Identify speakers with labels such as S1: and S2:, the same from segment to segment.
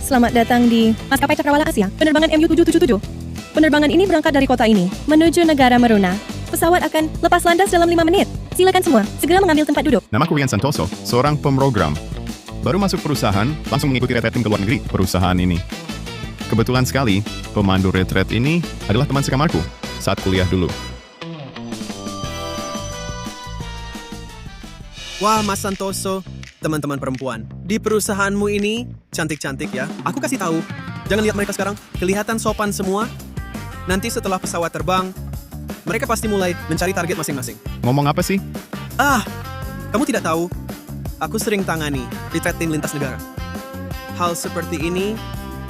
S1: Selamat datang di Maskapai Cakrawala Asia, penerbangan MU777. Penerbangan ini berangkat dari kota ini, menuju negara Meruna. Pesawat akan lepas landas dalam 5 menit. Silakan semua, segera mengambil tempat duduk.
S2: Namaku Rian Santoso, seorang pemrogram. Baru masuk perusahaan, langsung mengikuti retreting ke luar negeri perusahaan ini. Kebetulan sekali, pemandu retret ini adalah teman sekamarku saat kuliah dulu.
S3: Wah, Mas Santoso, teman-teman perempuan. Di perusahaanmu ini, cantik-cantik ya. Aku kasih tahu, jangan lihat mereka sekarang. Kelihatan sopan semua. Nanti setelah pesawat terbang, mereka pasti mulai mencari target masing-masing.
S2: Ngomong apa sih?
S3: Kamu tidak tahu, aku sering tangani retreting lintas negara. Hal seperti ini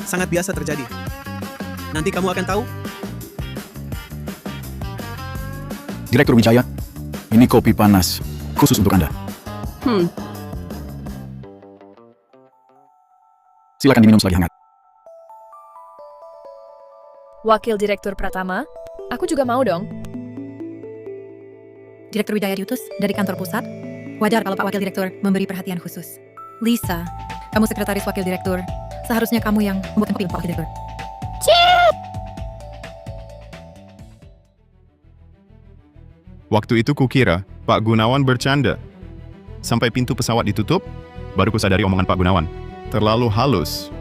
S3: sangat biasa terjadi. Nanti kamu akan tahu.
S4: Direktur Wijaya, ini kopi panas, khusus untuk Anda. Silakan diminum selagi hangat.
S5: Wakil Direktur Pratama, aku juga mau dong.
S1: Direktur Wijaya diutus dari kantor pusat. Wajar kalau Pak Wakil Direktur memberi perhatian khusus. Lisa, kamu sekretaris Wakil Direktur. Seharusnya kamu yang membuatkan kopi untuk Pak Wakil Direktur.
S2: Waktu itu kukira Pak Gunawan bercanda. Sampai pintu pesawat ditutup, baru kusadari omongan Pak Gunawan. Terlalu halus.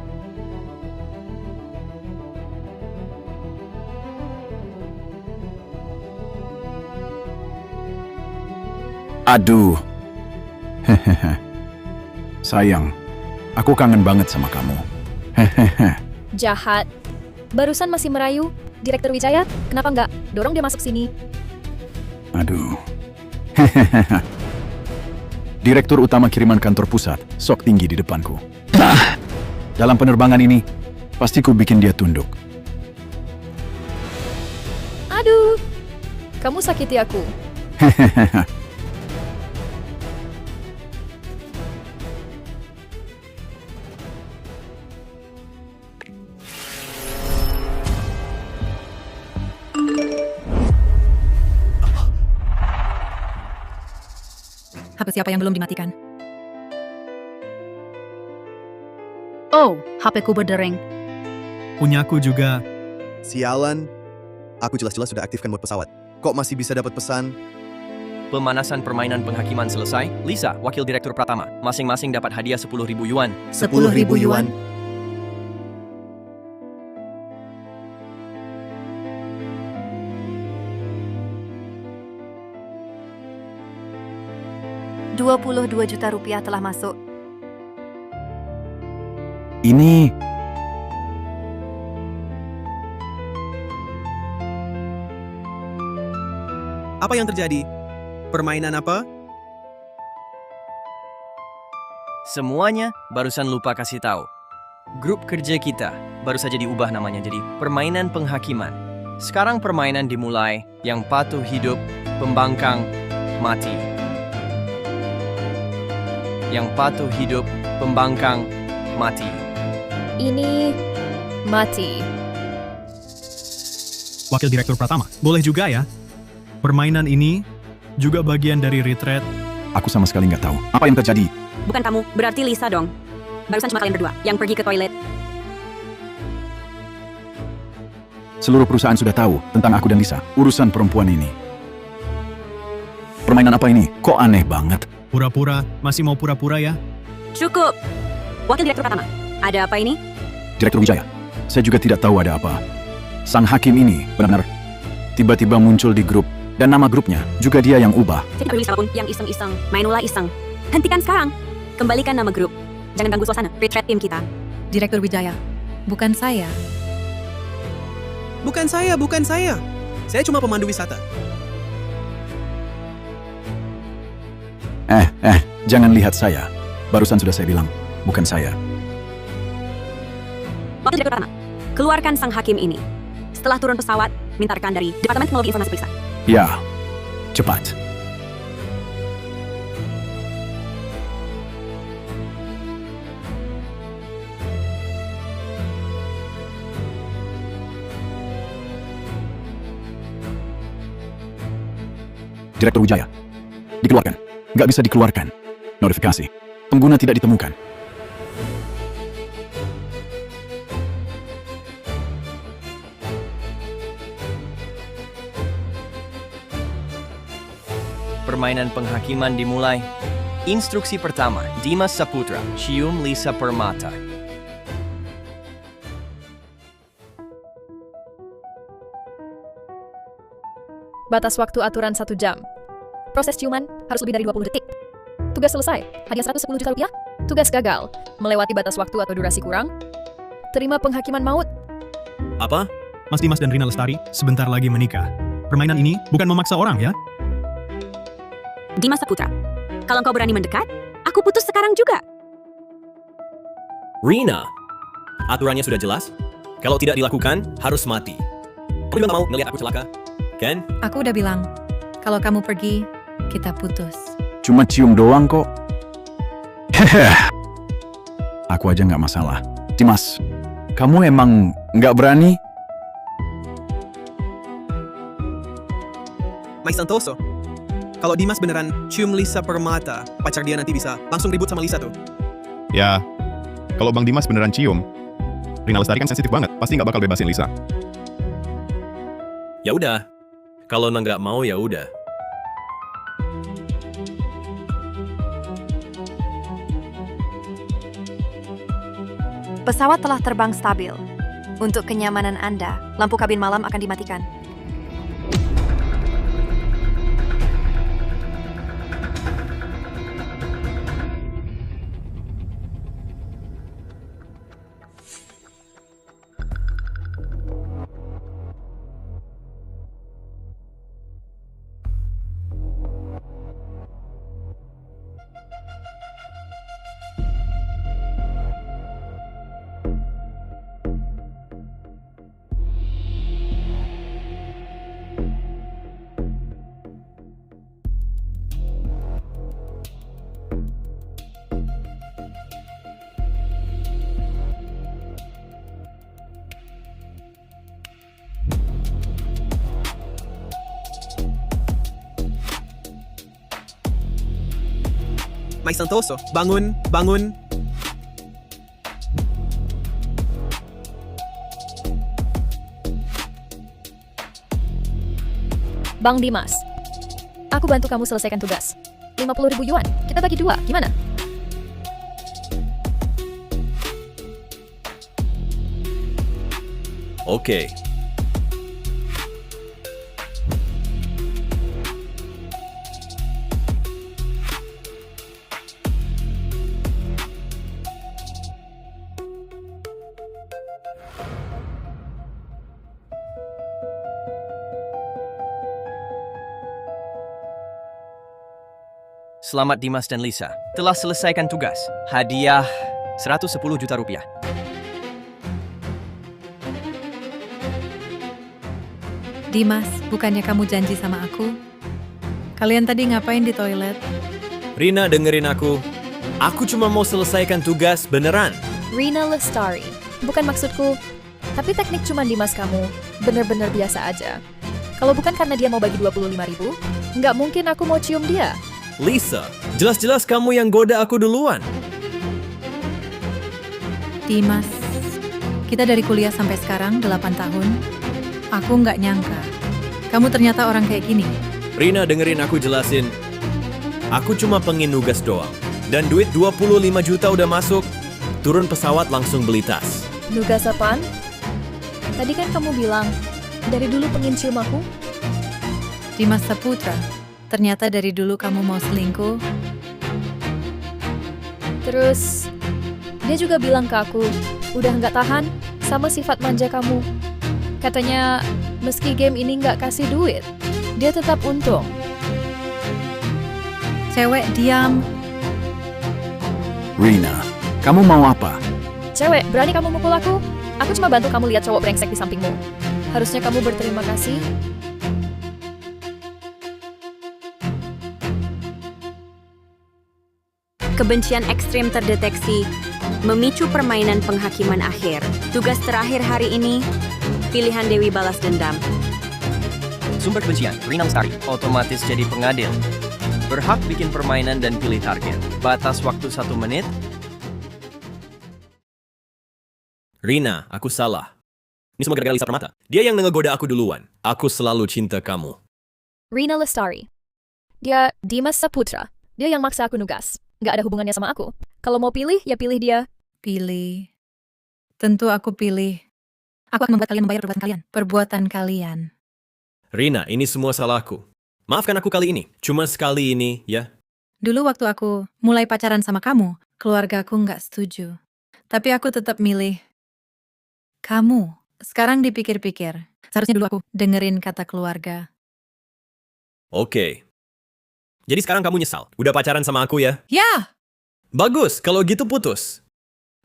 S4: Aduh. Hehehe. Sayang, aku kangen banget sama kamu. Hehehe.
S5: Jahat. Barusan masih merayu. Direktur Wijaya, kenapa nggak dorong dia masuk sini?
S4: Aduh. Hehehe. Direktur utama kiriman kantor pusat, sok tinggi di depanku. Dalam penerbangan ini, pasti ku bikin dia tunduk.
S5: Aduh, kamu sakiti aku.
S4: Hehehe.
S1: HP siapa yang belum dimatikan?
S6: Oh, HP-ku berdering.
S7: Punyaku juga.
S3: Sialan, aku jelas-jelas sudah aktifkan mode pesawat. Kok masih bisa dapat pesan?
S8: Pemanasan permainan penghakiman selesai. Lisa, Wakil Direktur Pratama, masing-masing dapat hadiah 10.000 yuan.
S3: 10.000 yuan.
S6: Rp22 juta telah masuk.
S4: Ini...
S3: Apa yang terjadi? Permainan apa?
S8: Semuanya barusan lupa kasih tahu. Grup kerja kita baru saja diubah namanya jadi Permainan Penghakiman. Sekarang permainan dimulai, yang patuh hidup, pembangkang, mati. Yang patuh hidup, pembangkang, mati.
S5: Ini mati.
S7: Wakil Direktur Pratama, boleh juga ya? Permainan ini juga bagian dari retreat.
S4: Aku sama sekali nggak tahu. Apa yang terjadi?
S6: Bukan kamu, berarti Lisa dong. Barusan cuma kalian berdua yang pergi ke toilet.
S4: Seluruh perusahaan sudah tahu tentang aku dan Lisa. Urusan perempuan ini. Permainan apa ini? Kok aneh banget?
S7: Pura-pura, masih mau pura-pura ya?
S6: Cukup. Wakil Direktur Pratama, ada apa ini?
S4: Direktur Wijaya, saya juga tidak tahu ada apa. Sang hakim ini benar-benar tiba-tiba muncul di grup. Dan nama grupnya juga dia yang ubah.
S6: Tidak peduli siapapun yang iseng-iseng, mainulah iseng. Hentikan sekarang. Kembalikan nama grup. Jangan ganggu suasana retreat tim kita.
S1: Direktur Wijaya, bukan saya.
S3: Bukan saya. Saya cuma pemandu wisata.
S4: Jangan lihat saya. Barusan sudah saya bilang, bukan saya.
S6: Wakil Direktur Pratama, keluarkan sang hakim ini. Setelah turun pesawat, minta rekan dari Departemen Teknologi Informasi periksa.
S4: Ya, cepat. Direktur Wijaya, dikeluarkan. Nggak bisa dikeluarkan. Notifikasi. Pengguna tidak ditemukan.
S8: permainan penghakiman dimulai. Instruksi pertama, Dimas Saputra, cium Lisa Permata.
S5: Batas waktu aturan 1 jam. Proses ciuman harus lebih dari 20 detik. Tugas selesai, hadiah 110 juta rupiah. Tugas gagal, melewati batas waktu atau durasi kurang. Terima penghakiman maut.
S3: Apa?
S7: Mas Dimas dan Rina Lestari sebentar lagi menikah. Permainan ini bukan memaksa orang ya.
S6: Dimas Saputra, kalau engkau berani mendekat, aku putus sekarang juga.
S9: Rina, aturannya sudah jelas. Kalau tidak dilakukan, harus mati. Kamu juga gak mau ngelihat aku celaka, kan?
S1: Aku udah bilang, kalau kamu pergi, kita putus.
S4: Cuma cium doang kok. Hehe. Aku aja nggak masalah. Dimas, kamu emang nggak berani?
S3: Mike Santoso, kalau Dimas beneran cium Lisa Permata, pacar dia nanti bisa langsung ribut sama Lisa tuh.
S2: Ya, kalau Bang Dimas beneran cium, Rina Lestari kan sensitif banget, pasti nggak bakal bebasin Lisa.
S9: Ya udah. Kalau nggak mau ya udah.
S10: Pesawat telah terbang stabil. Untuk kenyamanan Anda, lampu kabin malam akan dimatikan.
S3: Mike Santoso, bangun, bangun.
S5: Bang Dimas, aku bantu kamu selesaikan tugas. 50.000 yuan, kita bagi 2, gimana?
S9: Oke.
S8: Selamat Dimas dan Lisa, telah selesaikan tugas. Hadiah 110 juta rupiah.
S1: Dimas, bukannya kamu janji sama aku? Kalian tadi ngapain di toilet?
S9: Rina, dengerin aku. Aku cuma mau selesaikan tugas beneran.
S5: Rina Lestari, bukan maksudku. Tapi teknik cuman Dimas kamu, bener-bener biasa aja. Kalau bukan karena dia mau bagi 25.000, nggak mungkin aku mau cium dia.
S9: Lisa, jelas-jelas kamu yang goda aku duluan.
S1: Dimas, kita dari kuliah sampai sekarang 8 tahun. Aku nggak nyangka. Kamu ternyata orang kayak gini.
S9: Rina, dengerin aku jelasin. Aku cuma pengen nugas doang. Dan duit 25 juta udah masuk. Turun pesawat langsung beli tas.
S5: Nugas apaan? Tadi kan kamu bilang, dari dulu pengen cium aku?
S1: Dimas Saputra, ternyata dari dulu kamu mau selingkuh.
S5: Terus, dia juga bilang ke aku, udah nggak tahan sama sifat manja kamu. Katanya, meski game ini nggak kasih duit, dia tetap untung.
S1: Cewek, diam.
S4: Rina, kamu mau apa?
S5: Cewek, berani kamu mukul aku? Aku cuma bantu kamu lihat cowok brengsek di sampingmu. Harusnya kamu berterima kasih.
S6: Kebencian ekstrim terdeteksi, memicu permainan penghakiman akhir. Tugas terakhir hari ini, pilihan Dewi balas dendam.
S8: Sumber kebencian, Rina Lestari, otomatis jadi pengadil. Berhak bikin permainan dan pilih target. Batas waktu 1 menit.
S9: Rina, aku salah. Ini semua gara-gara Lisa Permata. Dia yang ngegoda aku duluan. Aku selalu cinta kamu.
S5: Rina Lestari, Dia Dimas Saputra. Dia yang maksa aku nugas. Nggak ada hubungannya sama aku. Kalau mau pilih, ya pilih dia.
S11: Pilih. Tentu aku pilih. Aku akan membuat kalian membayar perbuatan kalian.
S9: Rina, ini semua salahku. Maafkan aku kali ini. Cuma sekali ini, ya.
S11: Dulu waktu aku mulai pacaran sama kamu, keluarga aku nggak setuju. Tapi aku tetap milih kamu. Sekarang dipikir-pikir, seharusnya dulu aku dengerin kata keluarga.
S9: Oke. Jadi sekarang kamu nyesal. Udah pacaran sama aku ya?
S11: Ya!
S9: Bagus, kalau gitu putus.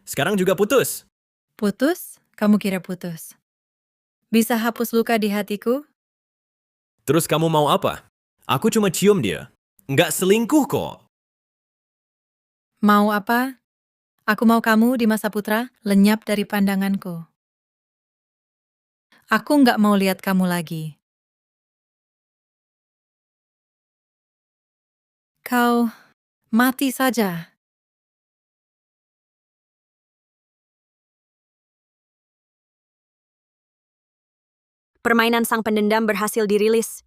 S9: Sekarang juga putus.
S11: Putus? Kamu kira putus? Bisa hapus luka di hatiku?
S9: Terus kamu mau apa? Aku cuma cium dia. Nggak selingkuh kok.
S11: Mau apa? Aku mau kamu Dimas Saputra lenyap dari pandanganku. Aku nggak mau lihat kamu lagi. Kau mati saja.
S6: Permainan Sang Pendendam berhasil dirilis.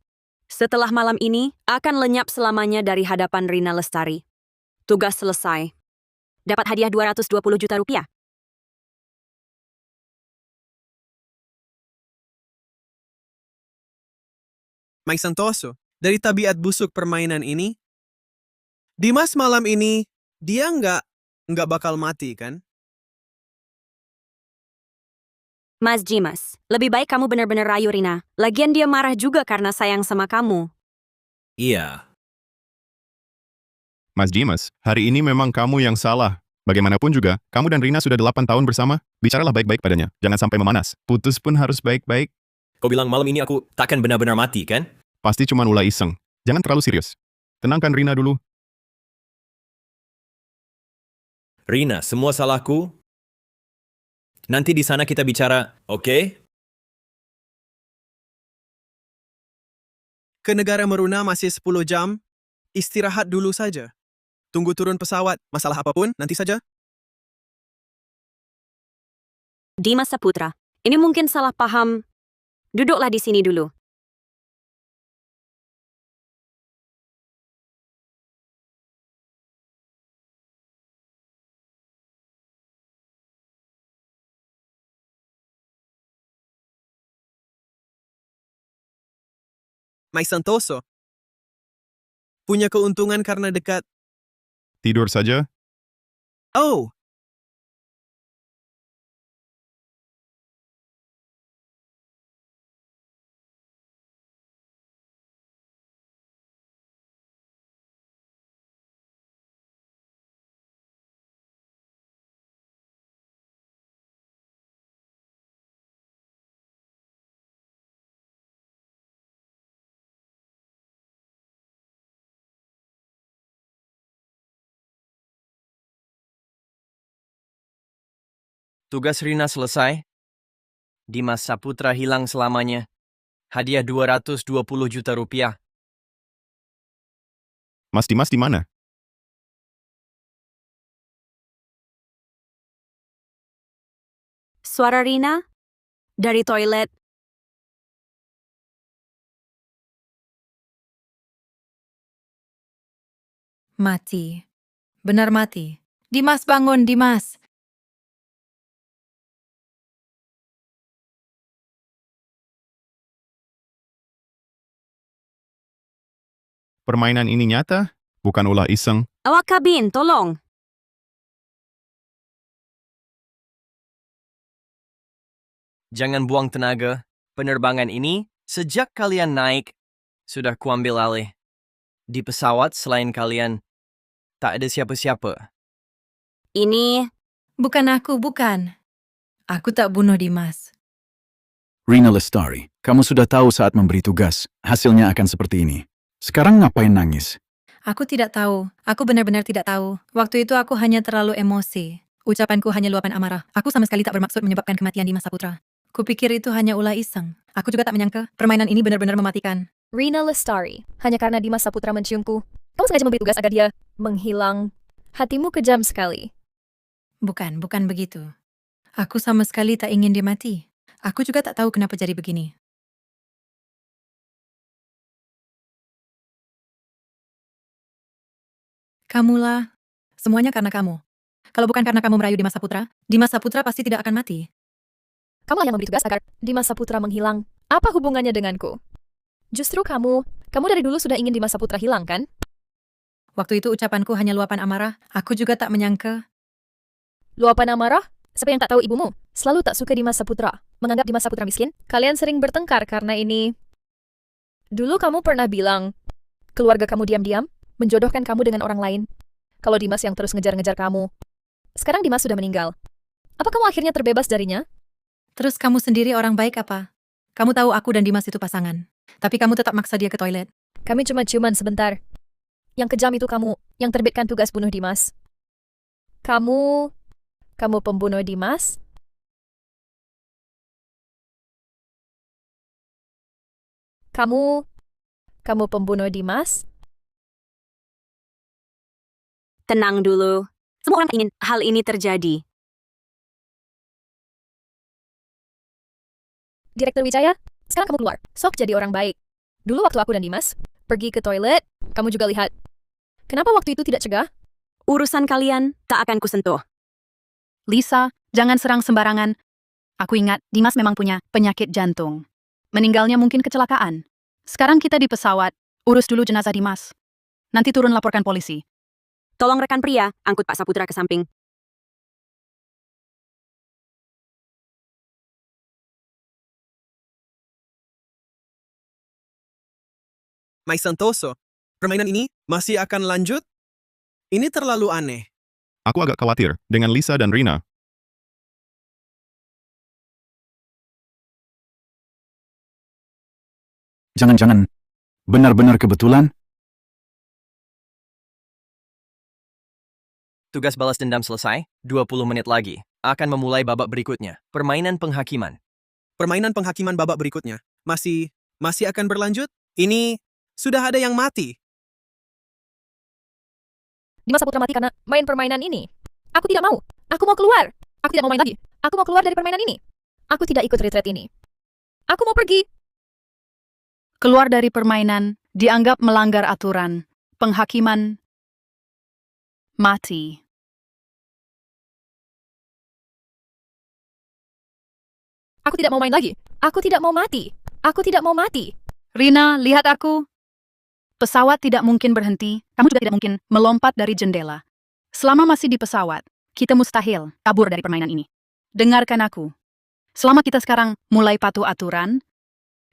S6: Setelah malam ini, akan lenyap selamanya dari hadapan Rina Lestari. Tugas selesai. Dapat hadiah 220 juta rupiah.
S3: Mike Santoso, dari tabiat busuk permainan ini, Dimas malam ini, dia nggak bakal mati, kan?
S6: Mas Dimas, lebih baik kamu benar-benar rayu Rina. Lagian dia marah juga karena sayang sama kamu.
S9: Iya.
S2: Mas Dimas, hari ini memang kamu yang salah. Bagaimanapun juga, kamu dan Rina sudah 8 tahun bersama. Bicaralah baik-baik padanya. Jangan sampai memanas. Putus pun harus baik-baik.
S9: Kau bilang malam ini aku takkan benar-benar mati, kan?
S2: Pasti cuma ulah iseng. Jangan terlalu serius. Tenangkan Rina dulu.
S9: Rina, semua salahku. Nanti di sana kita bicara, oke?
S3: Ke negara Meruna masih 10 jam, istirahat dulu saja. Tunggu turun pesawat, masalah apapun, nanti saja.
S6: Dimas Saputra, ini mungkin salah paham. Duduklah di sini dulu.
S3: Mike Santoso, punya keuntungan karena dekat.
S2: Tidur saja.
S3: Oh,
S8: Tugas Rina selesai. Dimas Saputra hilang selamanya. Hadiah 220 juta rupiah.
S2: Mas Dimas di mana?
S6: Suara Rina dari toilet.
S11: Mati. Benar mati. Dimas bangun, Dimas.
S2: Permainan ini nyata, bukan ulah iseng.
S6: Awak kabin, tolong.
S8: Jangan buang tenaga. Penerbangan ini, sejak kalian naik, sudah kuambil alih. Di pesawat selain kalian, tak ada siapa-siapa.
S6: Ini
S11: Bukan aku, bukan. Aku tak bunuh Dimas.
S4: Rina Lestari, kamu sudah tahu saat memberi tugas, hasilnya akan seperti ini. Sekarang ngapain nangis?
S11: Aku tidak tahu. Aku benar-benar tidak tahu. Waktu itu aku hanya terlalu emosi. Ucapanku hanya luapan amarah. Aku sama sekali tak bermaksud menyebabkan kematian Dimas Saputra. Kupikir itu hanya ulah iseng. Aku juga tak menyangka permainan ini benar-benar mematikan.
S5: Rina Lestari, hanya karena Dimas Saputra menciumku. Kamu sengaja memberi tugas agar dia menghilang. Hatimu kejam sekali.
S11: Bukan begitu. Aku sama sekali tak ingin dia mati. Aku juga tak tahu kenapa jadi begini. Kamulah. Semuanya karena kamu. Kalau bukan karena kamu merayu Dimas Saputra pasti tidak akan mati.
S5: Kamu yang memberi tugas agar Dimas Saputra menghilang. Apa hubungannya denganku? Justru kamu dari dulu sudah ingin Dimas Saputra hilang, kan?
S11: Waktu itu ucapanku hanya luapan amarah. Aku juga tak menyangka.
S5: Luapan amarah? Siapa yang tak tahu ibumu? Selalu tak suka Dimas Saputra. Menganggap Dimas Saputra miskin. Kalian sering bertengkar karena ini. Dulu kamu pernah bilang, keluarga kamu diam-diam menjodohkan kamu dengan orang lain. Kalau Dimas yang terus ngejar-ngejar kamu. Sekarang Dimas sudah meninggal. Apa kamu akhirnya terbebas darinya?
S11: Terus kamu sendiri orang baik apa? Kamu tahu aku dan Dimas itu pasangan. Tapi kamu tetap maksa dia ke toilet.
S5: Kami cuma ciuman sebentar. Yang kejam itu kamu, yang terbitkan tugas bunuh Dimas. Kamu pembunuh Dimas? Kamu pembunuh Dimas?
S6: Tenang dulu. Semua orang ingin hal ini terjadi.
S5: Direktur Wijaya, sekarang kamu keluar. Sok jadi orang baik. Dulu waktu aku dan Dimas pergi ke toilet, kamu juga lihat. Kenapa waktu itu tidak cegah?
S6: Urusan kalian tak akan kusentuh.
S12: Lisa, jangan serang sembarangan. Aku ingat, Dimas memang punya penyakit jantung. Meninggalnya mungkin kecelakaan. Sekarang kita di pesawat. Urus dulu jenazah Dimas. Nanti turun laporkan polisi.
S6: Tolong rekan pria, angkut Pak Saputra ke samping.
S3: Mai Santoso, permainan ini masih akan lanjut? Ini terlalu aneh.
S2: Aku agak khawatir dengan Lisa dan Rina.
S4: Jangan-jangan benar-benar kebetulan?
S8: Tugas balas dendam selesai, 20 menit lagi. Akan memulai babak berikutnya, permainan penghakiman.
S3: Permainan penghakiman babak berikutnya masih akan berlanjut? Ini sudah ada yang mati.
S5: Dimas Saputra mati karena main permainan ini. Aku tidak mau. Aku mau keluar. Aku tidak mau main lagi. Aku mau keluar dari permainan ini. Aku tidak ikut retret ini. Aku mau pergi.
S12: Keluar dari permainan dianggap melanggar aturan. Penghakiman mati.
S5: Aku tidak mau main lagi. Aku tidak mau mati. Aku tidak mau mati.
S12: Rina, lihat aku. Pesawat tidak mungkin berhenti, kamu juga tidak mungkin melompat dari jendela. Selama masih di pesawat, kita mustahil kabur dari permainan ini. Dengarkan aku. Selama kita sekarang mulai patuh aturan,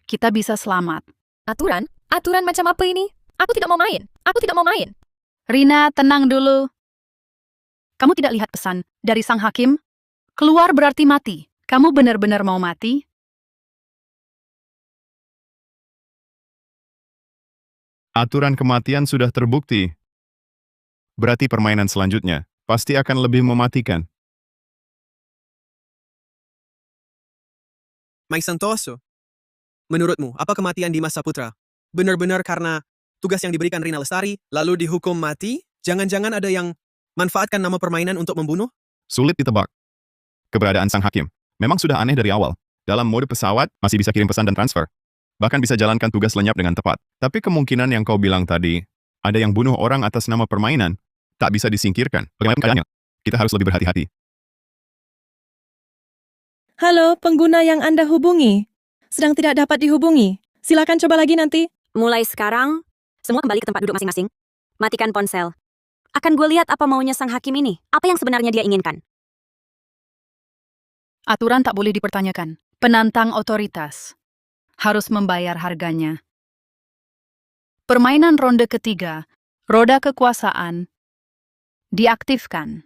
S12: kita bisa selamat.
S5: Aturan? Aturan macam apa ini? Aku tidak mau main. Aku tidak mau main.
S12: Rina, tenang dulu. Kamu tidak lihat pesan dari sang hakim? Keluar berarti mati. Kamu benar-benar mau mati?
S2: Aturan kematian sudah terbukti. Berarti permainan selanjutnya pasti akan lebih mematikan.
S3: Mai Santoso, menurutmu apa kematian Dimas Saputra? Benar-benar karena tugas yang diberikan Rina Lestari lalu dihukum mati? Jangan-jangan ada yang manfaatkan nama permainan untuk membunuh?
S2: Sulit ditebak. Keberadaan sang hakim memang sudah aneh dari awal. Dalam mode pesawat masih bisa kirim pesan dan transfer. Bahkan bisa jalankan tugas lenyap dengan tepat. Tapi kemungkinan yang kau bilang tadi, ada yang bunuh orang atas nama permainan, tak bisa disingkirkan. Bagaimana keadaannya? Kita harus lebih berhati-hati.
S1: Halo, pengguna yang Anda hubungi. Sedang tidak dapat dihubungi. Silakan coba lagi nanti.
S6: Mulai sekarang, semua kembali ke tempat duduk masing-masing. Matikan ponsel. Akan gue lihat apa maunya sang hakim ini. Apa yang sebenarnya dia inginkan.
S12: Aturan tak boleh dipertanyakan. Penantang otoritas harus membayar harganya. Permainan ronde ketiga, roda kekuasaan, diaktifkan.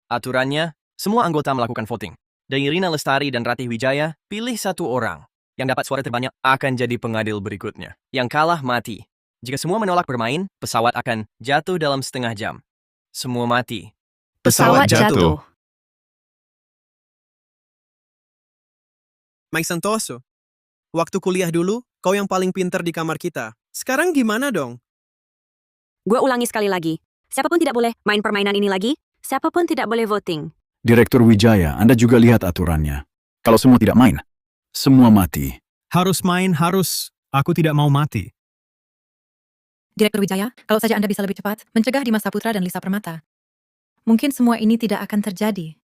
S8: Aturannya, semua anggota melakukan voting. Dari Rina Lestari dan Ratih Wijaya, pilih satu orang. Yang dapat suara terbanyak akan jadi pengadil berikutnya. Yang kalah mati. Jika semua menolak bermain, pesawat akan jatuh dalam setengah jam. Semua mati.
S12: Pesawat jatuh.
S3: Mai Santoso, waktu kuliah dulu, kau yang paling pintar di kamar kita. Sekarang gimana dong?
S6: Gue ulangi sekali lagi. Siapapun tidak boleh main permainan ini lagi. Siapapun tidak boleh voting.
S4: Direktur Wijaya, Anda juga lihat aturannya. Kalau semua tidak main, semua mati.
S7: Harus main, harus. Aku tidak mau mati.
S11: Direktur Wijaya, kalau saja Anda bisa lebih cepat, mencegah Dimas Saputra dan Lisa Permata. Mungkin semua ini tidak akan terjadi.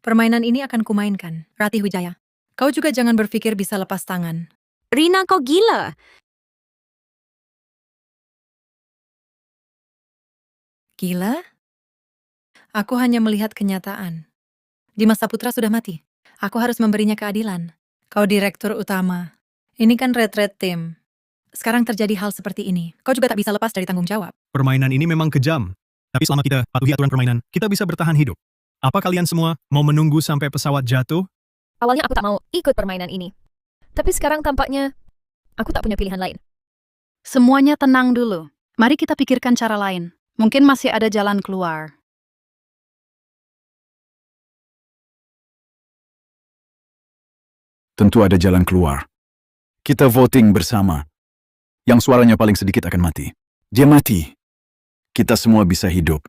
S11: Permainan ini akan kumainkan. Ratih Wijaya, kau juga jangan berpikir bisa lepas tangan.
S6: Rina, kau gila.
S11: Gila? Aku hanya melihat kenyataan. Dimas Saputra sudah mati. Aku harus memberinya keadilan. Kau direktur utama. Ini kan retret tim. Sekarang terjadi hal seperti ini. Kau juga tak bisa lepas dari tanggung jawab.
S7: Permainan ini memang kejam. Tapi selama kita patuhi aturan permainan, kita bisa bertahan hidup. Apa kalian semua mau menunggu sampai pesawat jatuh?
S5: Awalnya aku tak mau ikut permainan ini. Tapi sekarang tampaknya aku tak punya pilihan lain.
S12: Semuanya tenang dulu. Mari kita pikirkan cara lain. Mungkin masih ada jalan keluar.
S4: Tentu ada jalan keluar. Kita voting bersama. Yang suaranya paling sedikit akan mati. Dia mati. Kita semua bisa hidup.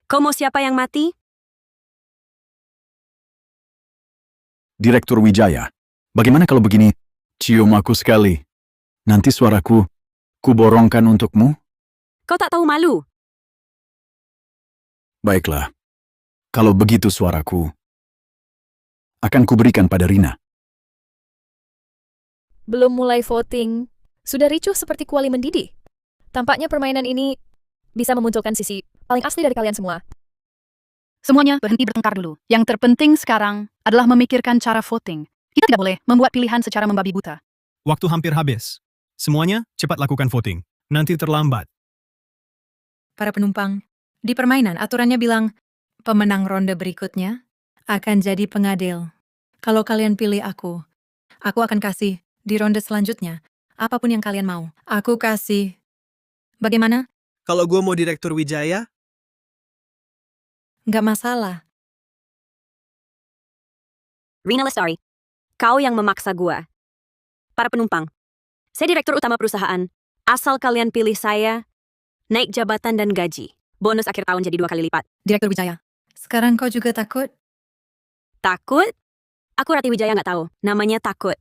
S6: Kau mau siapa yang mati?
S4: Direktur Wijaya, bagaimana kalau begini? Cium aku sekali. Nanti suaraku, kuborongkan untukmu?
S6: Kau tak tahu malu?
S4: Baiklah. Kalau begitu suaraku, akan kuberikan pada Rina.
S5: Belum mulai voting, sudah ricuh seperti kuali mendidih. Tampaknya permainan ini bisa memunculkan sisi paling asli dari kalian semua.
S12: Semuanya berhenti bertengkar dulu. Yang terpenting sekarang adalah memikirkan cara voting. Kita tidak boleh membuat pilihan secara membabi buta.
S7: Waktu hampir habis. Semuanya cepat lakukan voting. Nanti terlambat.
S11: Para penumpang, di permainan aturannya bilang pemenang ronde berikutnya akan jadi pengadil. Kalau kalian pilih aku akan kasih di ronde selanjutnya apapun yang kalian mau. Aku kasih. Bagaimana?
S3: Kalau gue mau direktur Wijaya,
S11: Nggak masalah.
S6: Rina Lestari, kau yang memaksa gua. Para penumpang, saya direktur utama perusahaan. Asal kalian pilih saya, naik jabatan dan gaji. Bonus akhir tahun jadi 2 kali lipat.
S11: Direktur Wijaya, sekarang kau juga takut?
S6: Takut? Aku Ratih Wijaya nggak tahu. Namanya takut.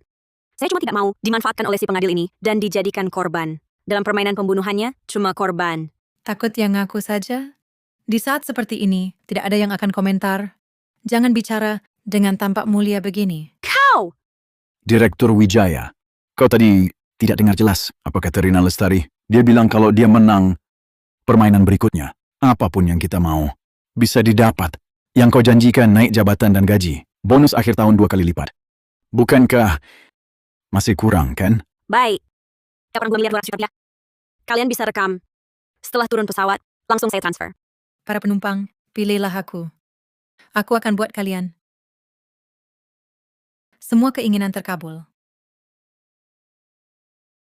S6: Saya cuma tidak mau dimanfaatkan oleh si pengadil ini dan dijadikan korban. Dalam permainan pembunuhannya, cuma korban.
S11: Takut yang ngaku saja? Di saat seperti ini, tidak ada yang akan komentar. Jangan bicara dengan tampak mulia begini.
S6: Kau!
S4: Direktur Wijaya, kau tadi tidak dengar jelas apa kata Rina Lestari. Dia bilang kalau dia menang permainan berikutnya, apapun yang kita mau, bisa didapat. Yang kau janjikan naik jabatan dan gaji. Bonus akhir tahun 2 kali lipat. Bukankah masih kurang, kan?
S6: Baik. Dapat 2 miliar 200 juta rupiah. Kalian bisa rekam. Setelah turun pesawat, langsung saya transfer.
S11: Para penumpang, pilihlah aku. Aku akan buat kalian semua keinginan terkabul.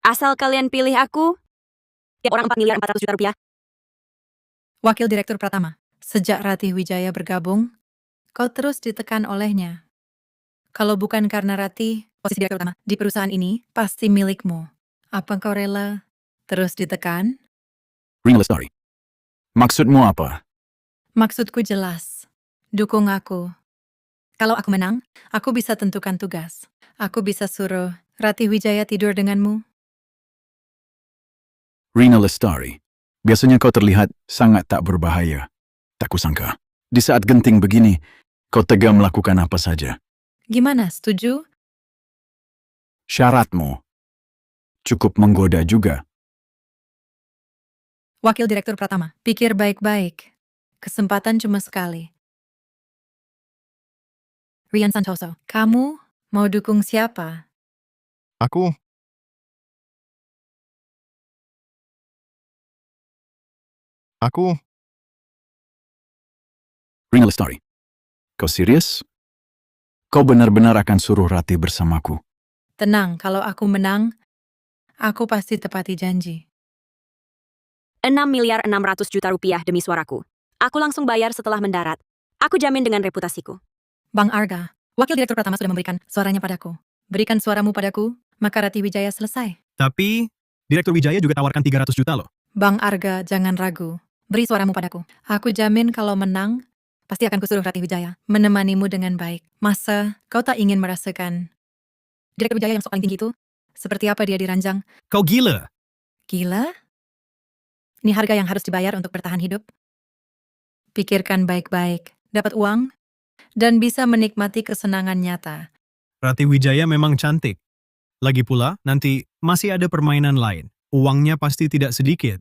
S6: Asal kalian pilih aku, tiap orang 4 miliar 400 juta rupiah.
S11: Wakil Direktur Pratama, sejak Ratih Wijaya bergabung, kau terus ditekan olehnya. Kalau bukan karena Ratih, posisi Direktur Utama di perusahaan ini pasti milikmu. Apa kau rela terus ditekan?
S4: Rina Lestari, maksudmu apa?
S11: Maksudku jelas. Dukung aku. Kalau aku menang, aku bisa tentukan tugas. Aku bisa suruh Ratih Wijaya tidur denganmu.
S4: Rina Lestari, biasanya kau terlihat sangat tak berbahaya. Tak kusangka. Di saat genting begini, kau tega melakukan apa saja.
S11: Gimana, setuju?
S4: Syaratmu cukup menggoda juga.
S11: Wakil Direktur Pratama, pikir baik-baik. Kesempatan cuma sekali. Rian Santoso, kamu mau dukung siapa?
S2: Aku
S4: Rina Lestari, kau serius? Kau benar-benar akan suruh Ratih bersamaku?
S11: Tenang, kalau aku menang, aku pasti tepati janji.
S6: 6 miliar 600 juta rupiah demi suaraku. Aku langsung bayar setelah mendarat. Aku jamin dengan reputasiku.
S11: Bang Arga, Wakil Direktur Pratama sudah memberikan suaranya padaku. Berikan suaramu padaku, maka Ratih Wijaya selesai.
S7: Tapi, Direktur Wijaya juga tawarkan 300 juta loh.
S11: Bang Arga, jangan ragu. Beri suaramu padaku. Aku jamin kalau menang, pasti akan kusuruh Ratih Wijaya menemanimu dengan baik. Masa kau tak ingin merasakan Direktur Wijaya yang sok paling tinggi itu? Seperti apa dia diranjang?
S7: Kau gila.
S11: Gila? Ini harga yang harus dibayar untuk bertahan hidup. Pikirkan baik-baik, dapat uang, dan bisa menikmati kesenangan nyata.
S7: Rati Wijaya memang cantik. Lagi pula, nanti masih ada permainan lain. Uangnya pasti tidak sedikit.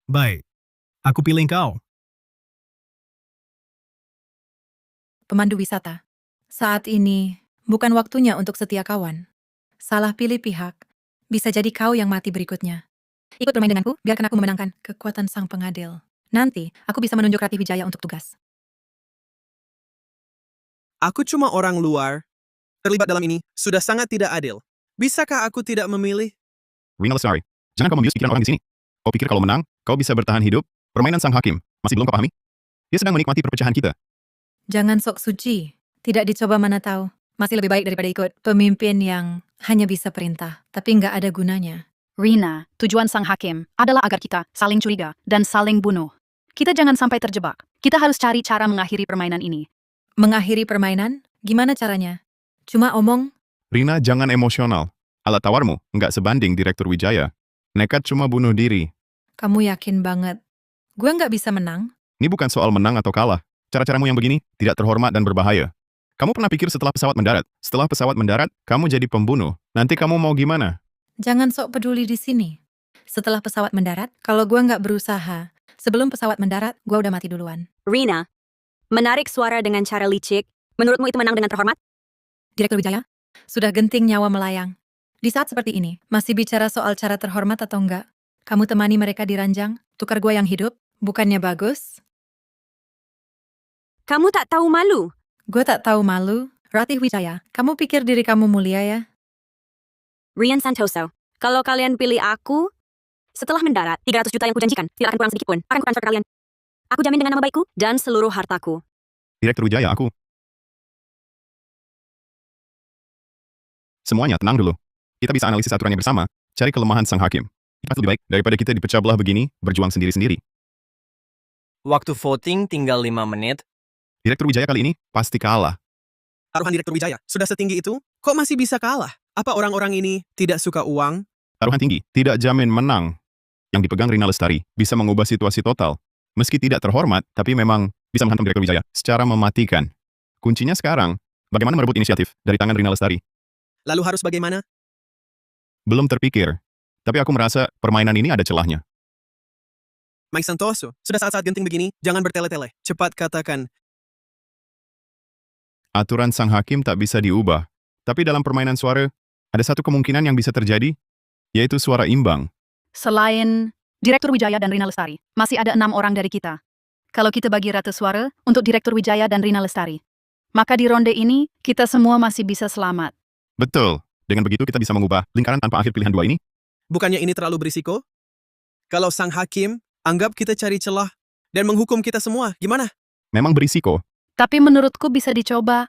S7: Baik, aku pilih kau.
S11: Pemandu wisata. Saat ini, bukan waktunya untuk setia kawan. Salah pilih pihak, bisa jadi kau yang mati berikutnya. Ikut bermain denganku, biarkan aku memenangkan kekuatan sang pengadil. Nanti, aku bisa menunjuk Rati Wijaya untuk tugas.
S3: Aku cuma orang luar. Terlibat dalam ini sudah sangat tidak adil. Bisakah aku tidak memilih?
S2: Rina Lestari, jangan kau membius pikiran orang di sini. Kau pikir kalau menang, kau bisa bertahan hidup? Permainan sang hakim, masih belum kau pahami? Dia sedang menikmati perpecahan kita.
S11: Jangan sok suci. Tidak dicoba mana tahu. Masih lebih baik daripada ikut pemimpin yang hanya bisa perintah, tapi nggak ada gunanya.
S12: Rina, tujuan sang hakim adalah agar kita saling curiga dan saling bunuh. Kita jangan sampai terjebak. Kita harus cari cara mengakhiri permainan ini.
S11: Mengakhiri permainan? Gimana caranya? Cuma omong?
S2: Rina, jangan emosional. Alat tawarmu nggak sebanding Direktur Wijaya. Nekat cuma bunuh diri.
S11: Kamu yakin banget? Gue nggak bisa menang?
S2: Ini bukan soal menang atau kalah. Cara-caramu yang begini tidak terhormat dan berbahaya. Kamu pernah pikir setelah pesawat mendarat? Setelah pesawat mendarat, kamu jadi pembunuh. Nanti kamu mau gimana?
S11: Jangan sok peduli di sini. Setelah pesawat mendarat, kalau gue nggak berusaha, sebelum pesawat mendarat, gue udah mati duluan.
S6: Rina, menarik suara dengan cara licik. Menurutmu itu menang dengan terhormat?
S11: Direktur Wijaya, sudah genting nyawa melayang. Di saat seperti ini, masih bicara soal cara terhormat atau enggak? Kamu temani mereka di ranjang, tukar gue yang hidup, bukannya bagus?
S6: Kamu tak tahu malu?
S11: Gue tak tahu malu. Rati Wijaya, kamu pikir diri kamu mulia ya?
S6: Rian Santoso, kalau kalian pilih aku, setelah mendarat, 300 juta yang kujanjikan, tidak akan kurang sedikit pun. Akan kutransfer ke kalian. Aku jamin dengan nama baikku dan seluruh hartaku.
S2: Direktur Wijaya, aku. Semuanya tenang dulu. Kita bisa analisis aturannya bersama, cari kelemahan sang hakim. Itu lebih baik daripada kita dipecah belah begini, berjuang sendiri-sendiri.
S8: Waktu voting tinggal 5 menit.
S2: Direktur Wijaya kali ini pasti kalah.
S3: Taruhan Direktur Wijaya sudah setinggi itu? Kok masih bisa kalah? Apa orang-orang ini tidak suka uang?
S2: Taruhan tinggi tidak jamin menang. Yang dipegang Rina Lestari bisa mengubah situasi total. Meski tidak terhormat, tapi memang bisa menghantam Direktur Wijaya secara mematikan. Kuncinya sekarang, bagaimana merebut inisiatif dari tangan Rina Lestari?
S3: Lalu harus bagaimana?
S2: Belum terpikir. Tapi aku merasa permainan ini ada celahnya.
S3: Mike Santoso, sudah saat-saat genting begini, jangan bertele-tele. Cepat katakan.
S2: Aturan sang hakim tak bisa diubah. Tapi dalam permainan suara, ada satu kemungkinan yang bisa terjadi, yaitu suara imbang.
S12: Selain Direktur Wijaya dan Rina Lestari, masih ada 6 orang dari kita. Kalau kita bagi rata suara untuk Direktur Wijaya dan Rina Lestari, maka di ronde ini, kita semua masih bisa selamat.
S2: Betul. Dengan begitu kita bisa mengubah lingkaran tanpa akhir pilihan 2 ini.
S3: Bukannya ini terlalu berisiko? Kalau sang hakim anggap kita cari celah dan menghukum kita semua, gimana?
S2: Memang berisiko.
S12: Tapi menurutku bisa dicoba.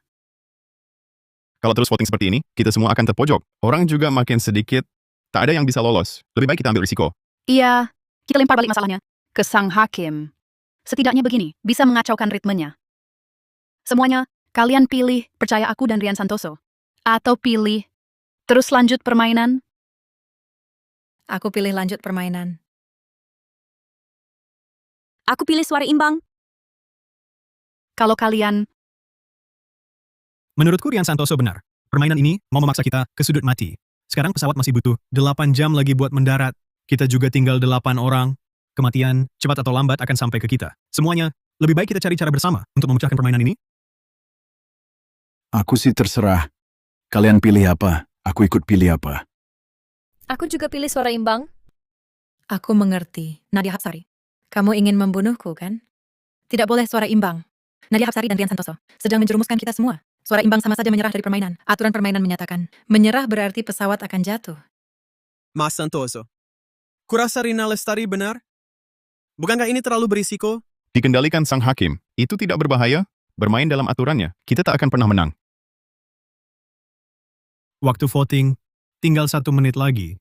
S2: Kalau terus voting seperti ini, kita semua akan terpojok. Orang juga makin sedikit. Tak ada yang bisa lolos. Lebih baik kita ambil risiko.
S12: Iya, kita lempar balik masalahnya ke sang hakim. Setidaknya begini, bisa mengacaukan ritmenya. Semuanya, kalian pilih percaya aku dan Rian Santoso. Atau pilih terus lanjut permainan.
S11: Aku pilih lanjut permainan.
S6: Aku pilih suara imbang.
S12: Kalau kalian...
S7: Menurutku Rian Santoso benar. Permainan ini mau memaksa kita ke sudut mati. Sekarang pesawat masih butuh 8 jam lagi buat mendarat. Kita juga tinggal 8 orang. Kematian, cepat atau lambat akan sampai ke kita. Semuanya, lebih baik kita cari cara bersama untuk memecahkan permainan ini.
S4: Aku sih terserah. Kalian pilih apa, aku ikut pilih apa.
S5: Aku juga pilih suara imbang.
S11: Aku mengerti. Nadia Hapsari, kamu ingin membunuhku, kan? Tidak boleh suara imbang. Nadia Hapsari dan Rian Santoso sedang menjerumuskan kita semua. Suara imbang sama saja menyerah dari permainan. Aturan permainan menyatakan, menyerah berarti pesawat akan jatuh.
S3: Mas Santoso, kurasa Rina Lestari benar? Bukankah ini terlalu berisiko?
S2: Dikendalikan sang hakim. Itu tidak berbahaya. Bermain dalam aturannya. Kita tak akan pernah menang.
S7: Waktu voting, tinggal 1 menit lagi.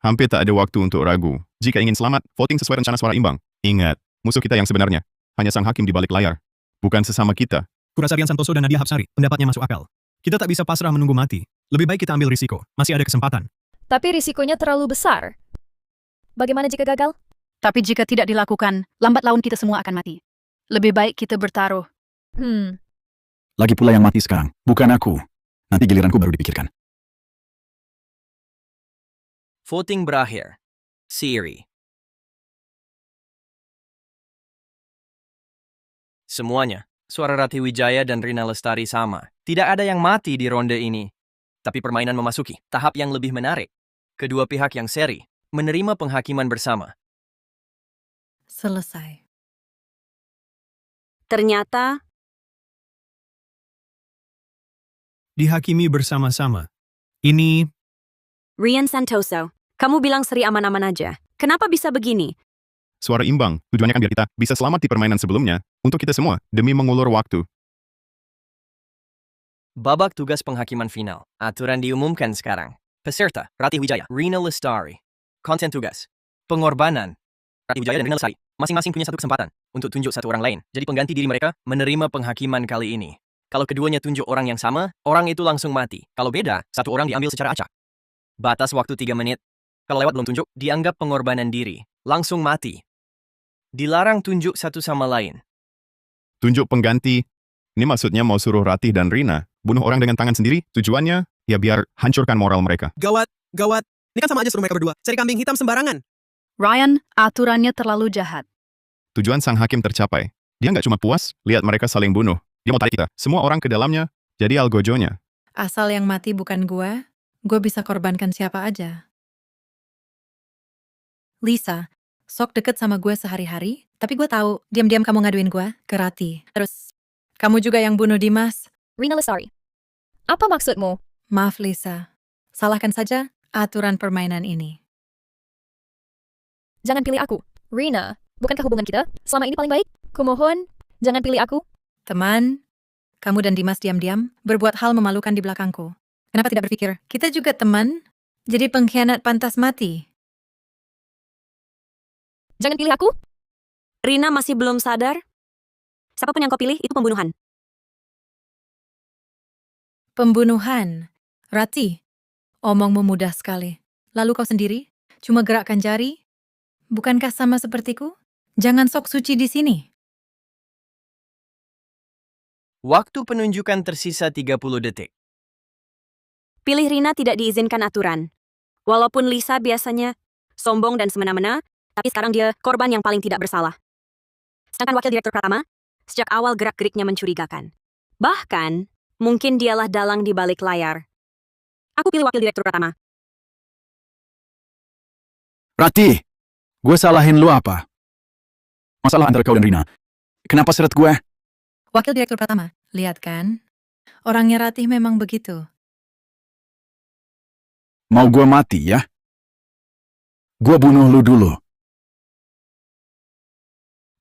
S2: Hampir tak ada waktu untuk ragu. Jika ingin selamat, voting sesuai rencana suara imbang. Ingat, musuh kita yang sebenarnya hanya sang hakim di balik layar. Bukan sesama kita.
S7: Kurasa Rian Santoso dan Nadia Hapsari, pendapatnya masuk akal. Kita tak bisa pasrah menunggu mati. Lebih baik kita ambil risiko. Masih ada kesempatan.
S5: Tapi risikonya terlalu besar. Bagaimana jika gagal?
S12: Tapi jika tidak dilakukan, lambat laun kita semua akan mati. Lebih baik kita bertaruh.
S4: Lagi pula yang mati sekarang, bukan aku. Nanti giliranku baru dipikirkan.
S8: Voting berakhir. Siri. Semuanya, suara Rati Wijaya dan Rina Lestari sama. Tidak ada yang mati di ronde ini. Tapi permainan memasuki tahap yang lebih menarik. Kedua pihak yang seri menerima penghakiman bersama.
S11: Selesai.
S6: Ternyata,
S7: Dihakimi bersama-sama. Ini
S6: Rian Santoso, kamu bilang Sri aman-aman aja. Kenapa bisa begini?
S2: Suara imbang, tujuannya kan biar kita bisa selamat di permainan sebelumnya, untuk kita semua, demi mengulur waktu.
S8: Babak tugas penghakiman final. Aturan diumumkan sekarang. Peserta, Rati Wijaya, Rina Lestari. Konten tugas. Pengorbanan. Rati Wijaya dan Rina Lestari masing-masing punya satu kesempatan untuk tunjuk satu orang lain. Jadi pengganti diri mereka menerima penghakiman kali ini. Kalau keduanya tunjuk orang yang sama, orang itu langsung mati. Kalau beda, satu orang diambil secara acak. Batas waktu 3 menit. Kalau lewat belum tunjuk, dianggap pengorbanan diri. Langsung mati. Dilarang tunjuk satu sama lain.
S2: Tunjuk pengganti. Ini maksudnya mau suruh Rati dan Rina bunuh orang dengan tangan sendiri, tujuannya ya biar hancurkan moral mereka.
S3: Gawat, gawat. Ini kan sama aja suruh mereka berdua cari kambing hitam sembarangan.
S12: Ryan, aturannya terlalu jahat.
S2: Tujuan sang hakim tercapai. Dia nggak cuma puas lihat mereka saling bunuh. Dia mau tarik kita, semua orang ke dalamnya, jadi algojonya.
S11: Asal yang mati bukan gue bisa korbankan siapa aja. Lisa, sok deket sama gue sehari-hari, tapi gue tahu diam-diam kamu ngaduin gue ke Rati. Terus, kamu juga yang bunuh Dimas.
S5: Rina Lestari. Apa maksudmu?
S11: Maaf Lisa, salahkan saja aturan permainan ini.
S5: Jangan pilih aku. Rina, bukankah hubungan kita selama ini paling baik? Kumohon, jangan pilih aku.
S11: Teman, kamu dan Dimas diam-diam berbuat hal memalukan di belakangku. Kenapa tidak berpikir, kita juga teman, jadi pengkhianat pantas mati.
S5: Jangan pilih aku.
S6: Rina masih belum sadar? Siapapun yang kau pilih, itu pembunuhan.
S11: Pembunuhan. Rati, omongmu mudah sekali. Lalu kau sendiri, cuma gerakkan jari? Bukankah sama sepertiku? Jangan sok suci di sini.
S8: Waktu penunjukan tersisa 30 detik.
S6: Pilih Rina tidak diizinkan aturan. Walaupun Lisa biasanya sombong dan semena-mena, tapi sekarang dia korban yang paling tidak bersalah. Sedangkan wakil direktur Pratama, sejak awal gerak-geriknya mencurigakan. Bahkan, mungkin dialah dalang di balik layar. Aku pilih wakil direktur Pratama.
S4: Rati, gue salahin lu apa? Masalah antara kau dan Rina. Kenapa seret gue?
S11: Wakil direktur Pratama, lihat kan? Orangnya Ratih memang begitu.
S4: Mau gue mati ya? Gue bunuh lu dulu.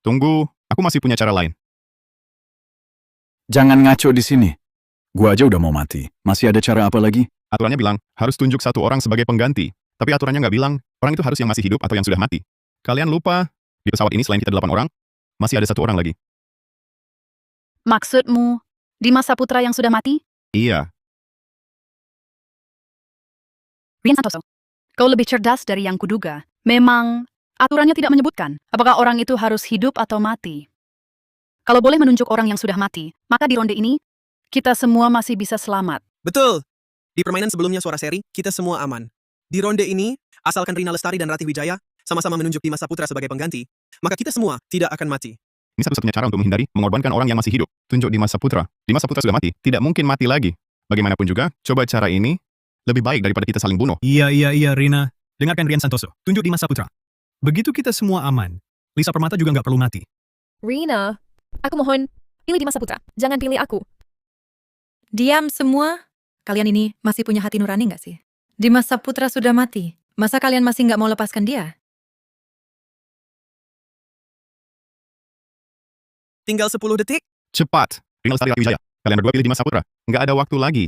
S2: Tunggu, aku masih punya cara lain.
S4: Jangan ngaco di sini. Gue aja udah mau mati. Masih ada cara apa lagi?
S2: Aturannya bilang, harus tunjuk satu orang sebagai pengganti. Tapi aturannya nggak bilang, orang itu harus yang masih hidup atau yang sudah mati. Kalian lupa, di pesawat ini selain kita 8 orang, masih ada 1 orang lagi.
S12: Maksudmu, Dimas Saputra yang sudah mati?
S2: Iya,
S12: Rian Santoso, kau lebih cerdas dari yang kuduga. Memang, aturannya tidak menyebutkan apakah orang itu harus hidup atau mati. Kalau boleh menunjuk orang yang sudah mati, maka di ronde ini, kita semua masih bisa selamat.
S3: Betul. Di permainan sebelumnya suara seri, kita semua aman. Di ronde ini, asalkan Rina Lestari dan Rati Wijaya sama-sama menunjuk Dimas Saputra sebagai pengganti, maka kita semua tidak akan mati.
S2: ini satu-satunya cara untuk menghindari mengorbankan orang yang masih hidup. Tunjuk Dimas Saputra. Dimas Saputra sudah mati, tidak mungkin mati lagi. Bagaimanapun juga, coba cara ini lebih baik daripada kita saling bunuh.
S7: Iya, Rina. Dengarkan Rian Santoso. Tunjuk Dimas Saputra. Begitu kita semua aman, Lisa Permata juga nggak perlu mati.
S5: Rina, aku mohon, pilih Dimas Saputra. Jangan pilih aku.
S11: Diam semua. Kalian ini masih punya hati nurani nggak sih? Dimas Saputra sudah mati. Masa kalian masih nggak mau lepaskan dia?
S3: Tinggal 10 detik.
S2: Cepat, Rina Lestari Rati Wijaya. Kalian berdua pilih Dimas Saputra. Nggak ada waktu lagi.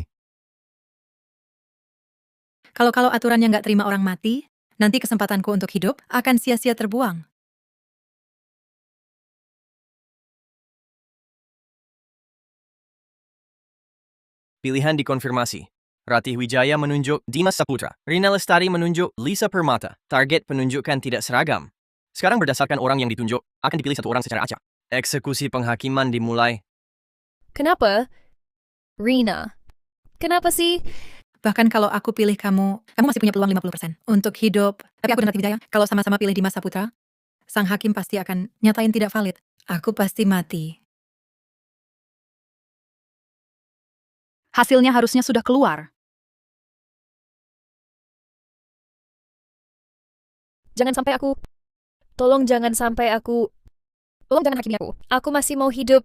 S11: Kalau aturannya nggak terima orang mati, nanti kesempatanku untuk hidup akan sia-sia terbuang.
S8: Pilihan dikonfirmasi. Rati Wijaya menunjuk Dimas Saputra. Rina Lestari menunjuk Lisa Permata. Target penunjukan tidak seragam. Sekarang berdasarkan orang yang ditunjuk, akan dipilih satu orang secara acak. Eksekusi penghakiman dimulai.
S5: Kenapa? Rina. Kenapa sih?
S11: Bahkan kalau aku pilih kamu, kamu masih punya peluang 50% untuk hidup. Tapi aku dan Rati Wijaya, kalau sama-sama pilih di Masa Putra, sang hakim pasti akan nyatain tidak valid. Aku pasti mati.
S12: Hasilnya harusnya sudah keluar.
S5: Jangan sampai aku. Tolong jangan sampai aku. Tolong jangan hakimi aku. Aku masih mau hidup.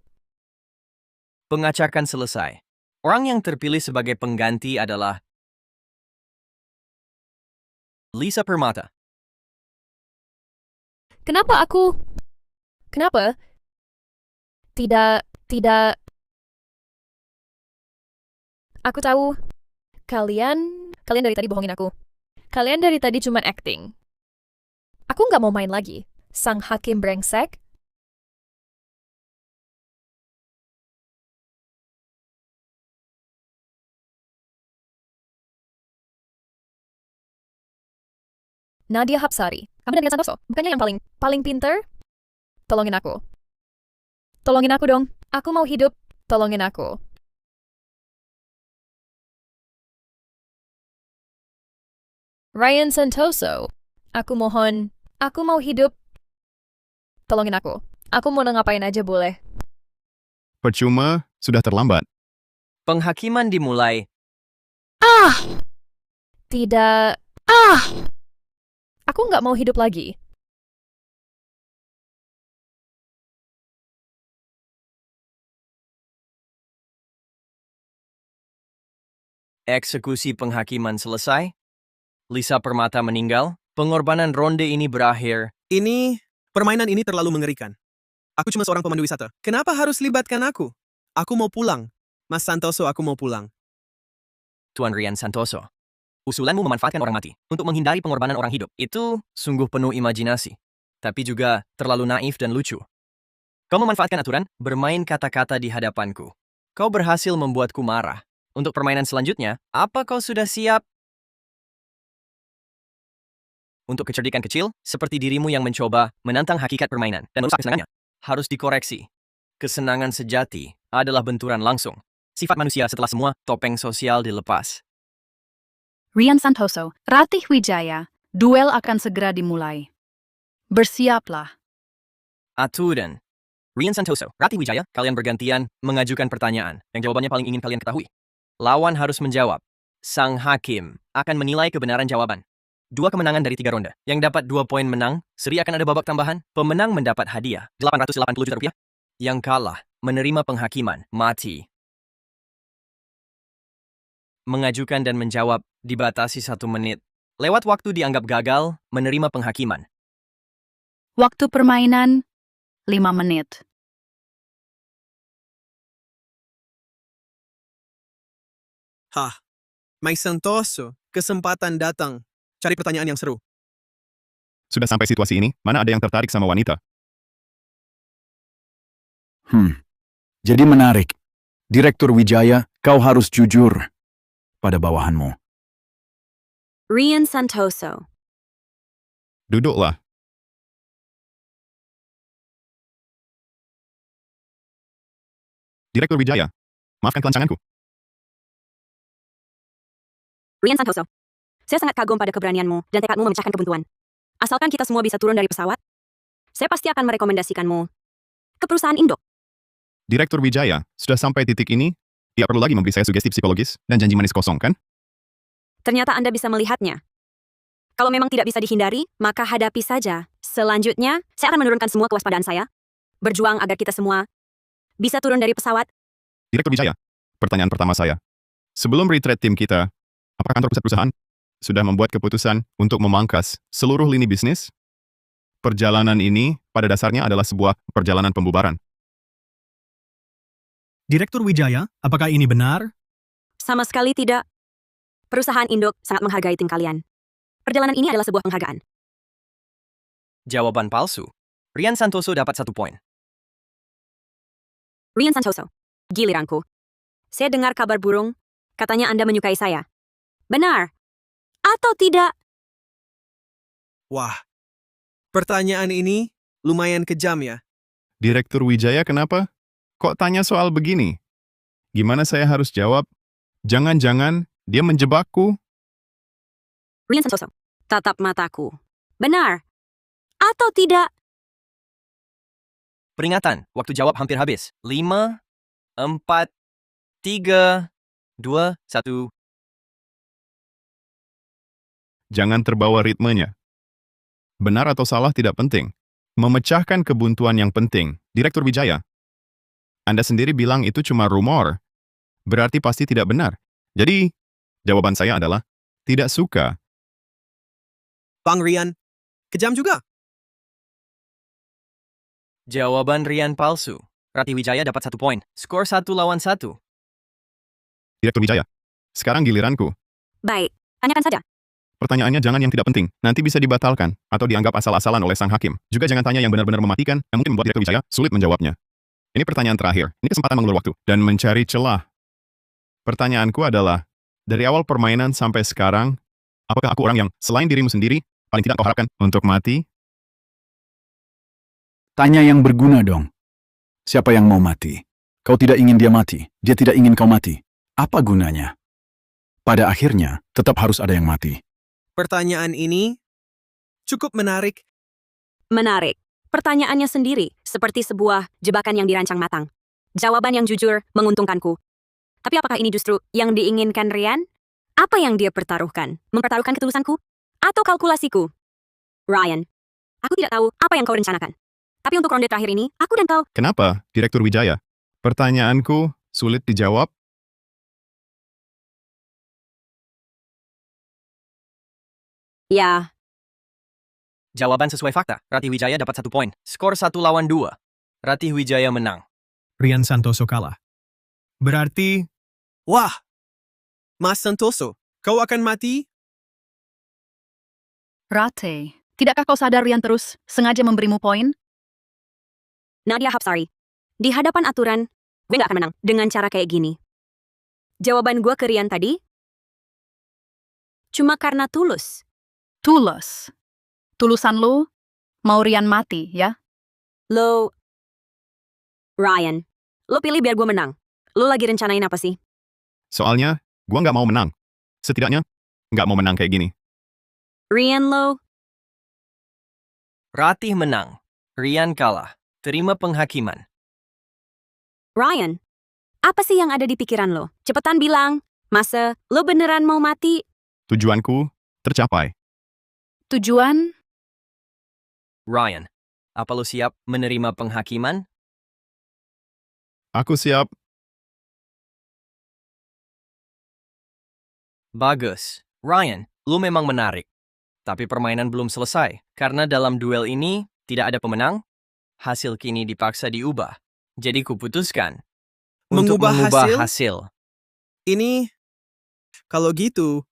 S8: Pengacakan selesai. Orang yang terpilih sebagai pengganti adalah Lisa Permata.
S5: Kenapa aku? Kenapa? Tidak. Aku tahu. Kalian dari tadi bohongin aku. Kalian dari tadi cuma acting. Aku nggak mau main lagi. Sang hakim brengsek. Nadia Hapsari. Kamu dan Rian Santoso. Bukannya yang paling pinter? Tolongin aku. Tolongin aku dong. Aku mau hidup. Tolongin aku. Ryan Santoso. Aku mohon. Aku mau hidup. Tolongin aku. Aku mau ngapain aja boleh.
S2: Percuma, sudah terlambat.
S8: Penghakiman dimulai.
S5: Tidak. Aku nggak mau hidup lagi.
S8: Eksekusi penghakiman selesai. Lisa Permata meninggal. Pengorbanan ronde ini berakhir.
S3: Permainan ini terlalu mengerikan. Aku cuma seorang pemandu wisata. Kenapa harus libatkan aku? Aku mau pulang. Mas Santoso, aku mau pulang.
S8: Tuan Rian Santoso. Usulanmu memanfaatkan orang mati untuk menghindari pengorbanan orang hidup. Itu sungguh penuh imajinasi. Tapi juga terlalu naif dan lucu. Kau memanfaatkan aturan, bermain kata-kata di hadapanku. Kau berhasil membuatku marah. Untuk permainan selanjutnya, apa kau sudah siap? Untuk kecerdikan kecil, seperti dirimu yang mencoba menantang hakikat permainan dan merusak kesenangannya, harus dikoreksi. Kesenangan sejati adalah benturan langsung. Sifat manusia setelah semua topeng sosial dilepas.
S12: Rian Santoso, Ratih Wijaya, duel akan segera dimulai. Bersiaplah.
S8: Aturan. Rian Santoso, Ratih Wijaya, kalian bergantian mengajukan pertanyaan yang jawabannya paling ingin kalian ketahui. Lawan harus menjawab. Sang hakim akan menilai kebenaran jawaban. 2 kemenangan dari 3 ronde. Yang dapat 2 poin menang, seri akan ada babak tambahan. Pemenang mendapat hadiah, 880 juta rupiah. Yang kalah, menerima penghakiman, mati. Mengajukan dan menjawab, dibatasi 1 menit. Lewat waktu dianggap gagal, menerima penghakiman.
S12: Waktu permainan, 5 menit.
S3: Mas Santoso, kesempatan datang. Cari pertanyaan yang seru.
S2: Sudah sampai situasi ini, mana ada yang tertarik sama wanita?
S4: Jadi menarik. Direktur Wijaya, kau harus jujur pada bawahanmu.
S6: Rian Santoso.
S2: Duduklah. Direktur Wijaya, maafkan kelancanganku.
S6: Rian Santoso. Saya sangat kagum pada keberanianmu dan tekadmu memecahkan kebuntuan. Asalkan kita semua bisa turun dari pesawat, saya pasti akan merekomendasikanmu ke perusahaan induk.
S2: Direktur Wijaya, sudah sampai titik ini, tidak perlu lagi memberi saya sugesti psikologis dan janji manis kosong, kan?
S6: Ternyata Anda bisa melihatnya. Kalau memang tidak bisa dihindari, maka hadapi saja. Selanjutnya, saya akan menurunkan semua kewaspadaan saya. Berjuang agar kita semua bisa turun dari pesawat.
S2: Direktur Wijaya, pertanyaan pertama saya. Sebelum retreat tim kita, apakah kantor pusat perusahaan sudah membuat keputusan untuk memangkas seluruh lini bisnis? Perjalanan ini pada dasarnya adalah sebuah perjalanan pembubaran.
S7: Direktur Wijaya, apakah ini benar?
S6: Sama sekali tidak. Perusahaan induk sangat menghargai tim kalian. Perjalanan ini adalah sebuah penghargaan.
S8: Jawaban palsu. Rian Santoso dapat 1 poin.
S6: Rian Santoso. Giliranku. Saya dengar kabar burung. Katanya Anda menyukai saya. Benar. Atau tidak?
S3: Wah, Pertanyaan ini lumayan kejam ya.
S2: Direktur Wijaya kenapa? Kok tanya soal begini? Gimana saya harus jawab? Jangan-jangan dia menjebakku?
S6: Rian Santoso, tatap mataku. Benar. Atau tidak?
S8: Peringatan, waktu jawab hampir habis. 5, 4, 3, 2, 1.
S2: Jangan terbawa ritmenya. Benar atau salah tidak penting. Memecahkan kebuntuan yang penting. Direktur Wijaya, Anda sendiri bilang itu cuma rumor. Berarti pasti tidak benar. Jadi, jawaban saya adalah tidak suka.
S3: Bang Rian, kejam juga.
S8: Jawaban Rian palsu. Rati Wijaya dapat 1 poin. Skor 1-1.
S2: Direktur Wijaya, sekarang giliranku.
S6: Baik, tanyakan saja.
S2: Pertanyaannya jangan yang tidak penting, nanti bisa dibatalkan, atau dianggap asal-asalan oleh sang hakim. Juga jangan tanya yang benar-benar mematikan, yang mungkin membuat Direktur Wijaya sulit menjawabnya. Ini pertanyaan terakhir, ini kesempatan mengulur waktu, dan mencari celah. Pertanyaanku adalah, dari awal permainan sampai sekarang, apakah aku orang yang, selain dirimu sendiri, paling tidak kau harapkan untuk mati?
S4: Tanya yang berguna dong. Siapa yang mau mati? Kau tidak ingin dia mati, dia tidak ingin kau mati. Apa gunanya? Pada akhirnya, tetap harus ada yang mati.
S3: Pertanyaan ini cukup menarik.
S6: Menarik. Pertanyaannya sendiri seperti sebuah jebakan yang dirancang matang. Jawaban yang jujur menguntungkanku. Tapi apakah ini justru yang diinginkan Rian? Apa yang dia pertaruhkan? Mempertaruhkan ketulusanku? Atau kalkulasiku? Ryan, aku tidak tahu apa yang kau rencanakan. Tapi untuk ronde terakhir ini, aku dan kau...
S2: Kenapa, Direktur Wijaya? Pertanyaanku sulit dijawab.
S6: Ya,
S8: Jawaban sesuai fakta. Rati Wijaya dapat 1 poin. Skor 1-2. Rati Wijaya menang.
S7: Rian Santoso kalah. Berarti
S3: Wah, Mas Santoso, kau akan mati?
S12: Rate, tidakkah kau sadar Rian terus sengaja memberimu poin?
S6: Nadia Hapsari. Di hadapan aturan, gue gak akan menang dengan cara kayak gini. Jawaban gue ke Rian tadi, cuma karena tulus.
S12: Tulus. Tulusan lu mau Rian mati, ya?
S6: Lo, Ryan, lo pilih biar gue menang. Lo lagi rencanain apa sih?
S2: Soalnya, gua nggak mau menang. Setidaknya, nggak mau menang kayak gini.
S6: Rian lo,
S8: Ratih menang. Rian kalah. Terima penghakiman.
S6: Ryan, apa sih yang ada di pikiran lo? Cepetan bilang, masa lo beneran mau mati?
S2: Tujuanku tercapai.
S12: Tujuan?
S8: Ryan, apa lo siap menerima penghakiman?
S2: Aku siap.
S8: Bagus. Ryan, lo memang menarik. Tapi permainan belum selesai, karena dalam duel ini tidak ada pemenang. Hasil kini dipaksa diubah. Jadi kuputuskan untuk mengubah hasil.
S3: Ini, kalau gitu,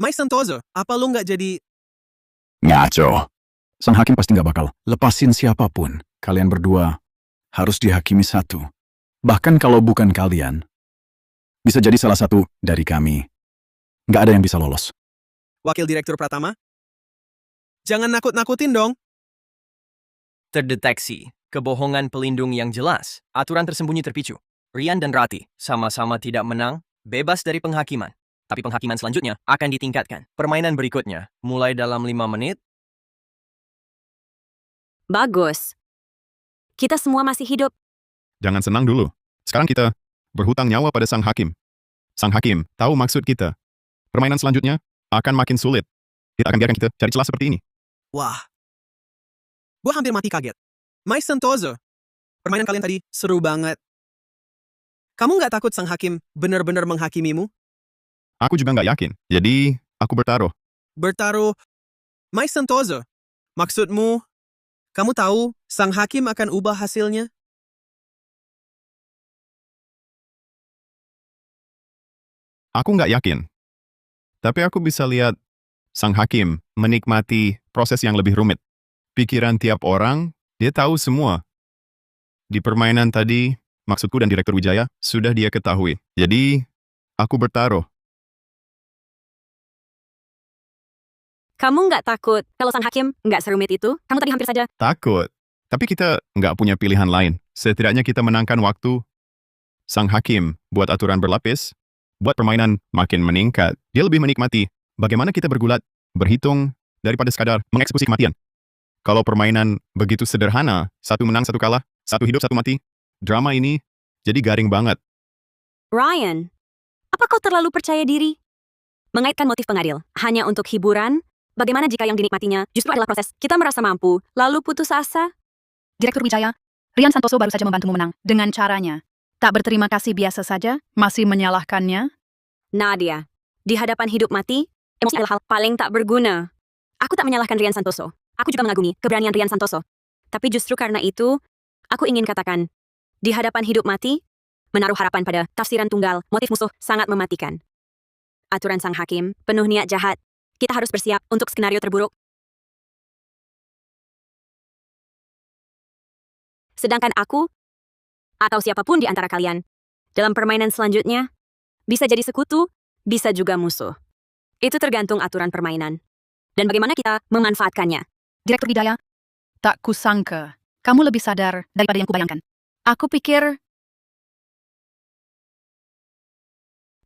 S3: Mas Santoso, apa lu nggak jadi...
S4: Ngaco. Sang hakim pasti nggak bakal lepasin siapapun. Kalian berdua harus dihakimi satu. Bahkan kalau bukan kalian, bisa jadi salah satu dari kami. Nggak ada yang bisa lolos.
S3: Wakil Direktur Pratama? Jangan nakut-nakutin dong.
S8: Terdeteksi. Kebohongan pelindung yang jelas. Aturan tersembunyi terpicu. Rian dan Rati sama-sama tidak menang, bebas dari penghakiman. Tapi penghakiman selanjutnya akan ditingkatkan. Permainan berikutnya, mulai dalam 5 menit.
S6: Bagus. Kita semua masih hidup.
S2: Jangan senang dulu. Sekarang kita berhutang nyawa pada sang hakim. Sang hakim tahu maksud kita. Permainan selanjutnya akan makin sulit. Kita akan biarkan kita cari celah seperti ini.
S3: Wah. Gua hampir mati kaget. Mas Santoso, permainan kalian tadi seru banget. Kamu nggak takut sang hakim benar-benar menghakimimu?
S2: Aku juga nggak yakin. Jadi, aku bertaruh.
S3: Bertaruh, Mas Santoso, maksudmu, kamu tahu sang hakim akan ubah hasilnya?
S2: Aku nggak yakin. Tapi aku bisa lihat sang hakim menikmati proses yang lebih rumit. Pikiran tiap orang, dia tahu semua. Di permainan tadi, maksudku dan Direktur Wijaya sudah dia ketahui. Jadi, aku bertaruh.
S6: Kamu nggak takut kalau sang hakim nggak serumit itu? Kamu tadi hampir saja.
S2: Takut. Tapi kita nggak punya pilihan lain. Setidaknya kita menangkan waktu. Sang hakim buat aturan berlapis, buat permainan makin meningkat. Dia lebih menikmati bagaimana kita bergulat, berhitung, daripada sekadar mengeksekusi kematian. Kalau permainan begitu sederhana, satu menang, satu kalah, satu hidup, satu mati, drama ini jadi garing banget.
S6: Ryan, apa kau terlalu percaya diri? Mengaitkan motif pengadil hanya untuk hiburan? Bagaimana jika yang dinikmatinya justru adalah proses kita merasa mampu, lalu putus asa?
S12: Direktur Wijaya, Rian Santoso baru saja membantumu menang. Dengan caranya. Tak berterima kasih biasa saja, masih menyalahkannya.
S6: Nadia, di hadapan hidup mati, emosi adalah hal paling tak berguna. Aku tak menyalahkan Rian Santoso. Aku juga mengagumi keberanian Rian Santoso. Tapi justru karena itu, aku ingin katakan, di hadapan hidup mati, menaruh harapan pada tafsiran tunggal, motif musuh sangat mematikan. Aturan sang hakim, penuh niat jahat. Kita harus bersiap untuk skenario terburuk. Sedangkan aku, atau siapapun di antara kalian, dalam permainan selanjutnya, bisa jadi sekutu, bisa juga musuh. Itu tergantung aturan permainan. Dan bagaimana kita memanfaatkannya.
S12: Direktur Wijaya, tak kusangka. Kamu lebih sadar daripada yang kubayangkan. Aku pikir...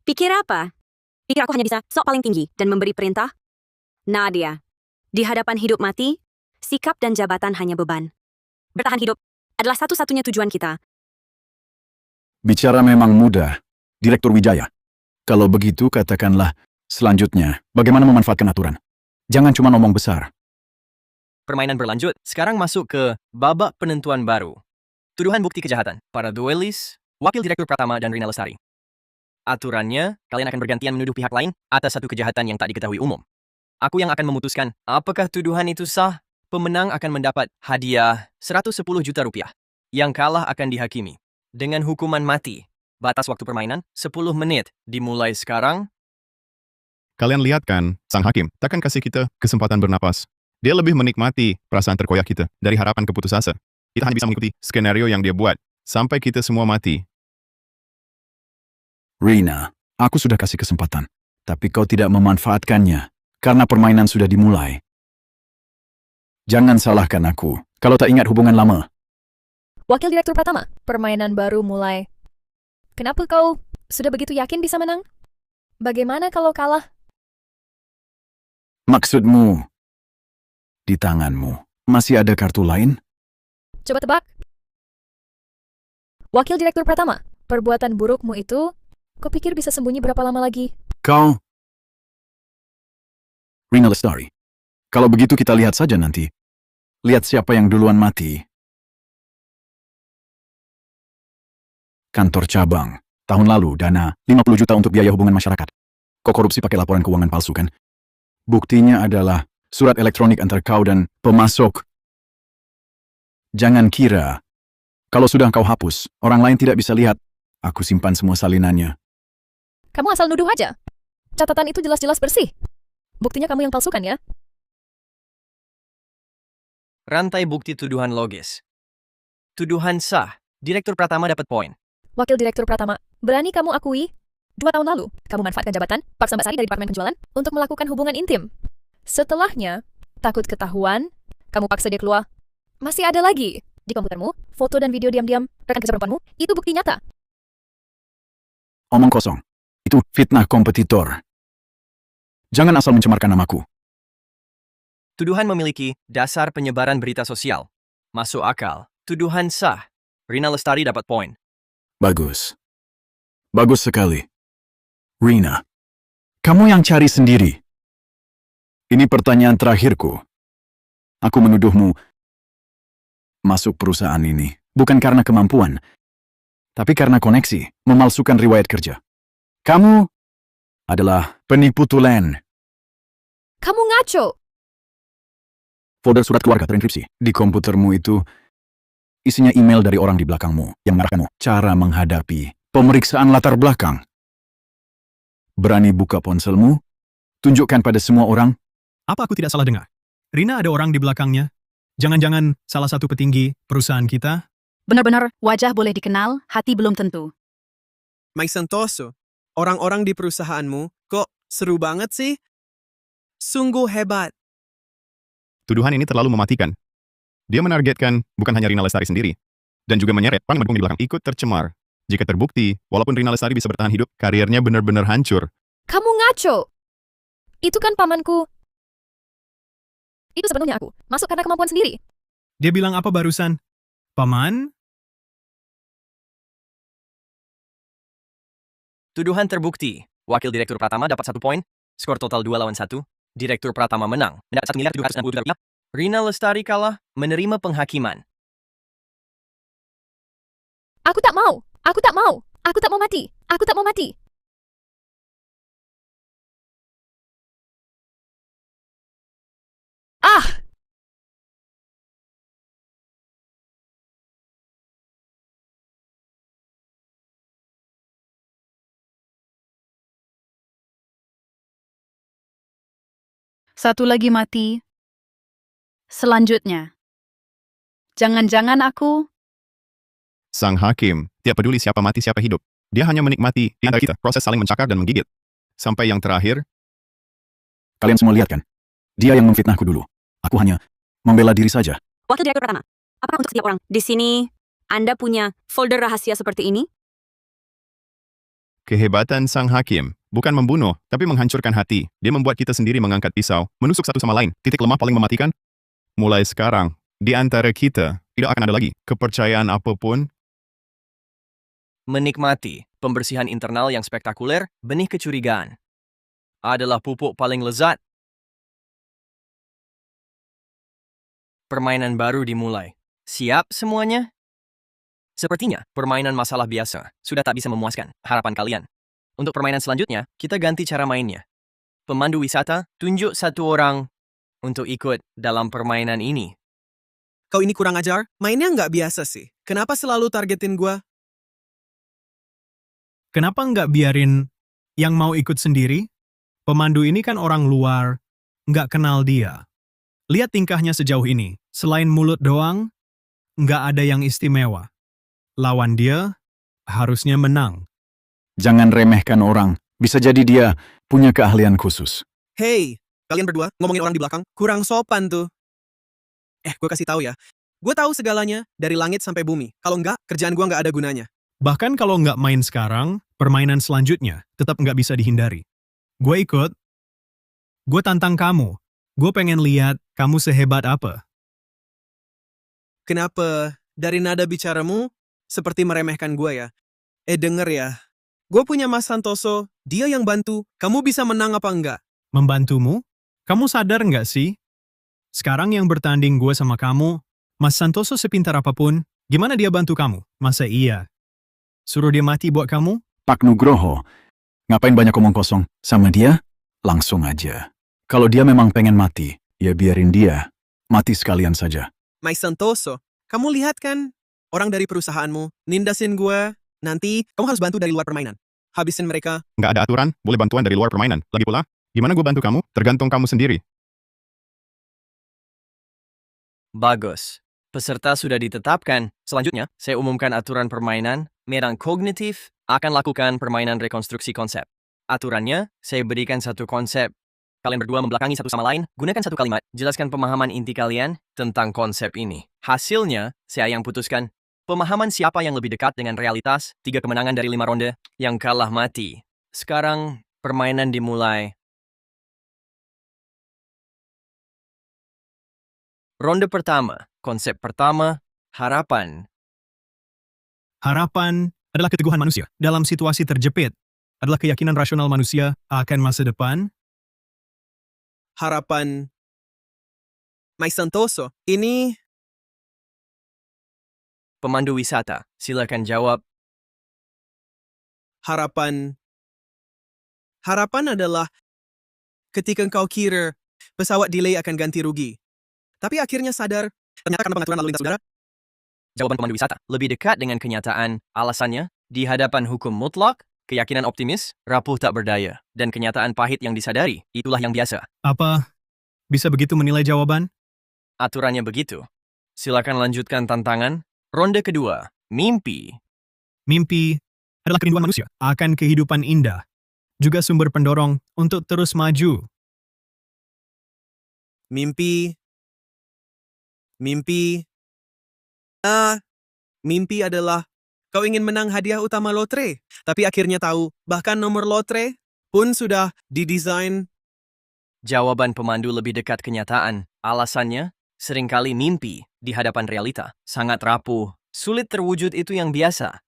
S6: Pikir apa? Pikir aku hanya bisa sok paling tinggi dan memberi perintah? Nadia, di hadapan hidup mati, sikap dan jabatan hanya beban. Bertahan hidup adalah satu-satunya tujuan kita.
S4: Bicara memang mudah, Direktur Wijaya. Kalau begitu katakanlah, selanjutnya, bagaimana memanfaatkan aturan? Jangan cuma ngomong besar.
S8: Permainan berlanjut, sekarang masuk ke babak penentuan baru. Tuduhan bukti kejahatan, para duelis, Wakil Direktur Pratama dan Rina Lestari. Aturannya, kalian akan bergantian menuduh pihak lain atas satu kejahatan yang tak diketahui umum. Aku yang akan memutuskan apakah tuduhan itu sah. Pemenang akan mendapat hadiah 110 juta rupiah. Yang kalah akan dihakimi dengan hukuman mati. Batas waktu permainan 10 menit. Dimulai sekarang.
S2: Kalian lihat kan, sang hakim takkan kasih kita kesempatan bernapas. Dia lebih menikmati perasaan terkoyak kita dari harapan ke putus asa. Kita hanya bisa mengikuti skenario yang dia buat sampai kita semua mati.
S4: Rina, aku sudah kasih kesempatan, tapi kau tidak memanfaatkannya karena permainan sudah dimulai. Jangan salahkan aku kalau tak ingat hubungan lama.
S5: Wakil Direktur Pratama, permainan baru mulai. Kenapa kau sudah begitu yakin bisa menang? Bagaimana kalau kalah?
S4: Maksudmu, di tanganmu masih ada kartu lain?
S5: Coba tebak. Wakil Direktur Pratama, perbuatan burukmu itu, kau pikir bisa sembunyi berapa lama lagi?
S4: Kau... Rina Lestari. Kalau begitu kita lihat saja nanti. Lihat siapa yang duluan mati. Kantor cabang. Tahun lalu, dana 50 juta untuk biaya hubungan masyarakat. Kau korupsi pakai laporan keuangan palsu kan? Buktinya adalah surat elektronik antar kau dan pemasok. Jangan kira, kalau sudah kau hapus, orang lain tidak bisa lihat. Aku simpan semua salinannya.
S5: Kamu asal nuduh aja. Catatan itu jelas-jelas bersih. Buktinya kamu yang palsukan ya?
S8: Rantai bukti tuduhan logis. Tuduhan sah. Direktur Pratama dapat poin.
S5: Wakil Direktur Pratama, berani kamu akui? 2 tahun lalu, kamu manfaatkan jabatan Pak Sambasari dari Departemen Penjualan untuk melakukan hubungan intim. Setelahnya, takut ketahuan, kamu paksa dia keluar. Masih ada lagi. Di komputermu, foto dan video diam-diam, rekan kerja perempuanmu, itu bukti nyata.
S4: Omong kosong. Itu fitnah kompetitor. Jangan asal mencemarkan namaku.
S8: Tuduhan memiliki dasar penyebaran berita sosial. Masuk akal. Tuduhan sah. Rina Lestari dapat poin.
S4: Bagus. Bagus sekali. Rina, kamu yang cari sendiri. Ini pertanyaan terakhirku. Aku menuduhmu masuk perusahaan ini bukan karena kemampuan, tapi karena koneksi, memalsukan riwayat kerja. Kamu adalah penipu tulen.
S5: Kamu ngaco.
S4: Folder surat keluarga terenkripsi di komputermu itu isinya email dari orang di belakangmu yang mengarahkanmu cara menghadapi pemeriksaan latar belakang. Berani buka ponselmu? Tunjukkan pada semua orang.
S7: Apa aku tidak salah dengar? Rina ada orang di belakangnya? Jangan-jangan salah satu petinggi perusahaan kita?
S12: Benar-benar, wajah boleh dikenal, hati belum tentu.
S3: Mike Santoso, orang-orang di perusahaanmu kok seru banget sih? Sungguh hebat.
S2: Tuduhan ini terlalu mematikan. Dia menargetkan bukan hanya Rina Lestari sendiri, dan juga menyeret paling mendukung di belakang ikut tercemar. Jika terbukti, walaupun Rina Lestari bisa bertahan hidup, karirnya benar-benar hancur.
S5: Kamu ngaco. Itu kan pamanku. Itu sepenuhnya aku. Masuk karena kemampuan sendiri.
S7: Dia bilang apa barusan? Paman?
S8: Tuduhan terbukti. Wakil Direktur Pratama dapat 1 poin. Skor total 2 lawan 1. Direktur Pratama menang. Mendapat 1 miliar 760 juta rupiah. Rina Lestari kalah, menerima penghakiman.
S5: Aku tak mau. Aku tak mau. Aku tak mau mati. Aku tak mau mati. Ah!
S12: Satu lagi mati. Selanjutnya. Jangan-jangan aku...
S2: Sang hakim tidak peduli siapa mati siapa hidup. Dia hanya menikmati di antara kita proses saling mencakar dan menggigit. Sampai yang terakhir,
S4: Kalian semua lihat kan? Dia yang memfitnahku dulu. Aku hanya membela diri saja.
S6: Wakil Direktur Pratama, apakah untuk setiap orang di sini Anda punya folder rahasia seperti ini?
S2: kehebatan sang hakim bukan membunuh, tapi menghancurkan hati. Dia membuat kita sendiri mengangkat pisau, menusuk satu sama lain. Titik lemah paling mematikan. Mulai sekarang, di antara kita tidak akan ada lagi kepercayaan apapun.
S8: Menikmati pembersihan internal yang spektakuler, benih kecurigaan adalah pupuk paling lezat. Permainan baru dimulai. Siap semuanya? Sepertinya, permainan masalah biasa sudah tak bisa memuaskan harapan kalian. Untuk permainan selanjutnya, kita ganti cara mainnya. Pemandu wisata, tunjuk 1 orang untuk ikut dalam permainan ini.
S3: Kau ini kurang ajar? Mainnya nggak biasa sih. Kenapa selalu targetin gua?
S7: Kenapa nggak biarin yang mau ikut sendiri? Pemandu ini kan orang luar, nggak kenal dia. Lihat tingkahnya sejauh ini. Selain mulut doang, nggak ada yang istimewa. Lawan dia harusnya menang.
S4: Jangan remehkan orang. Bisa jadi dia punya keahlian khusus.
S3: Hey, kalian berdua ngomongin orang di belakang, kurang sopan tuh. Gue kasih tahu ya. Gue tahu segalanya dari langit sampai bumi. Kalau nggak, kerjaan gue nggak ada gunanya.
S7: Bahkan kalau nggak main sekarang, permainan selanjutnya tetap nggak bisa dihindari. Gue ikut. Gue tantang kamu. Gue pengen lihat kamu sehebat apa.
S3: Kenapa dari nada bicaramu seperti meremehkan gue ya? Denger ya. Gue punya Mas Santoso, dia yang bantu. Kamu bisa menang apa enggak?
S7: Membantumu? Kamu sadar nggak sih? Sekarang yang bertanding gue sama kamu, Mas Santoso sepintar apapun, gimana dia bantu kamu? Masa iya? Suruh dia mati buat kamu?
S4: Pak Nugroho, ngapain banyak omong kosong? Sama dia, langsung aja. Kalau dia memang pengen mati, ya biarin dia. Mati sekalian saja.
S3: Mas Santoso, kamu lihat kan? Orang dari perusahaanmu, nindasin gue. Nanti, kamu harus bantu dari luar permainan. Habisin mereka.
S2: Nggak ada aturan, boleh bantuan dari luar permainan. Lagi pula, gimana gue bantu kamu? Tergantung kamu sendiri.
S8: Bagus. Peserta sudah ditetapkan. Selanjutnya, saya umumkan aturan permainan. Merang kognitif akan lakukan permainan rekonstruksi konsep. Aturannya, saya berikan 1 konsep. Kalian berdua membelakangi satu sama lain, gunakan 1 kalimat, jelaskan pemahaman inti kalian tentang konsep ini. Hasilnya, saya yang putuskan. Pemahaman siapa yang lebih dekat dengan realitas, 3 kemenangan dari 5 ronde, yang kalah mati. Sekarang, permainan dimulai. Ronde pertama, konsep pertama, harapan.
S7: Harapan adalah keteguhan manusia dalam situasi terjepit. Adalah keyakinan rasional manusia akan masa depan.
S3: Harapan Mas Santoso, ini
S8: Pemandu wisata, silakan jawab.
S3: harapan adalah ketika engkau kira pesawat delay akan ganti rugi. Tapi akhirnya sadar, ternyata karena pengaturan lalu lintas udara.
S8: Jawaban pemandu wisata lebih dekat dengan kenyataan. Alasannya, di hadapan hukum mutlak, keyakinan optimis, rapuh tak berdaya, dan kenyataan pahit yang disadari, itulah yang biasa.
S7: Apa? Bisa begitu menilai jawaban?
S8: Aturannya begitu. Silakan lanjutkan tantangan. Ronde kedua, mimpi.
S7: Mimpi adalah kerinduan manusia akan kehidupan indah. Juga sumber pendorong untuk terus maju.
S3: Mimpi Mimpi... mimpi adalah kau ingin menang hadiah utama lotre. Tapi akhirnya tahu, bahkan nomor lotre pun sudah didesain.
S8: Jawaban pemandu lebih dekat kenyataan. Alasannya, seringkali mimpi di hadapan realita. Sangat rapuh, sulit terwujud itu yang biasa.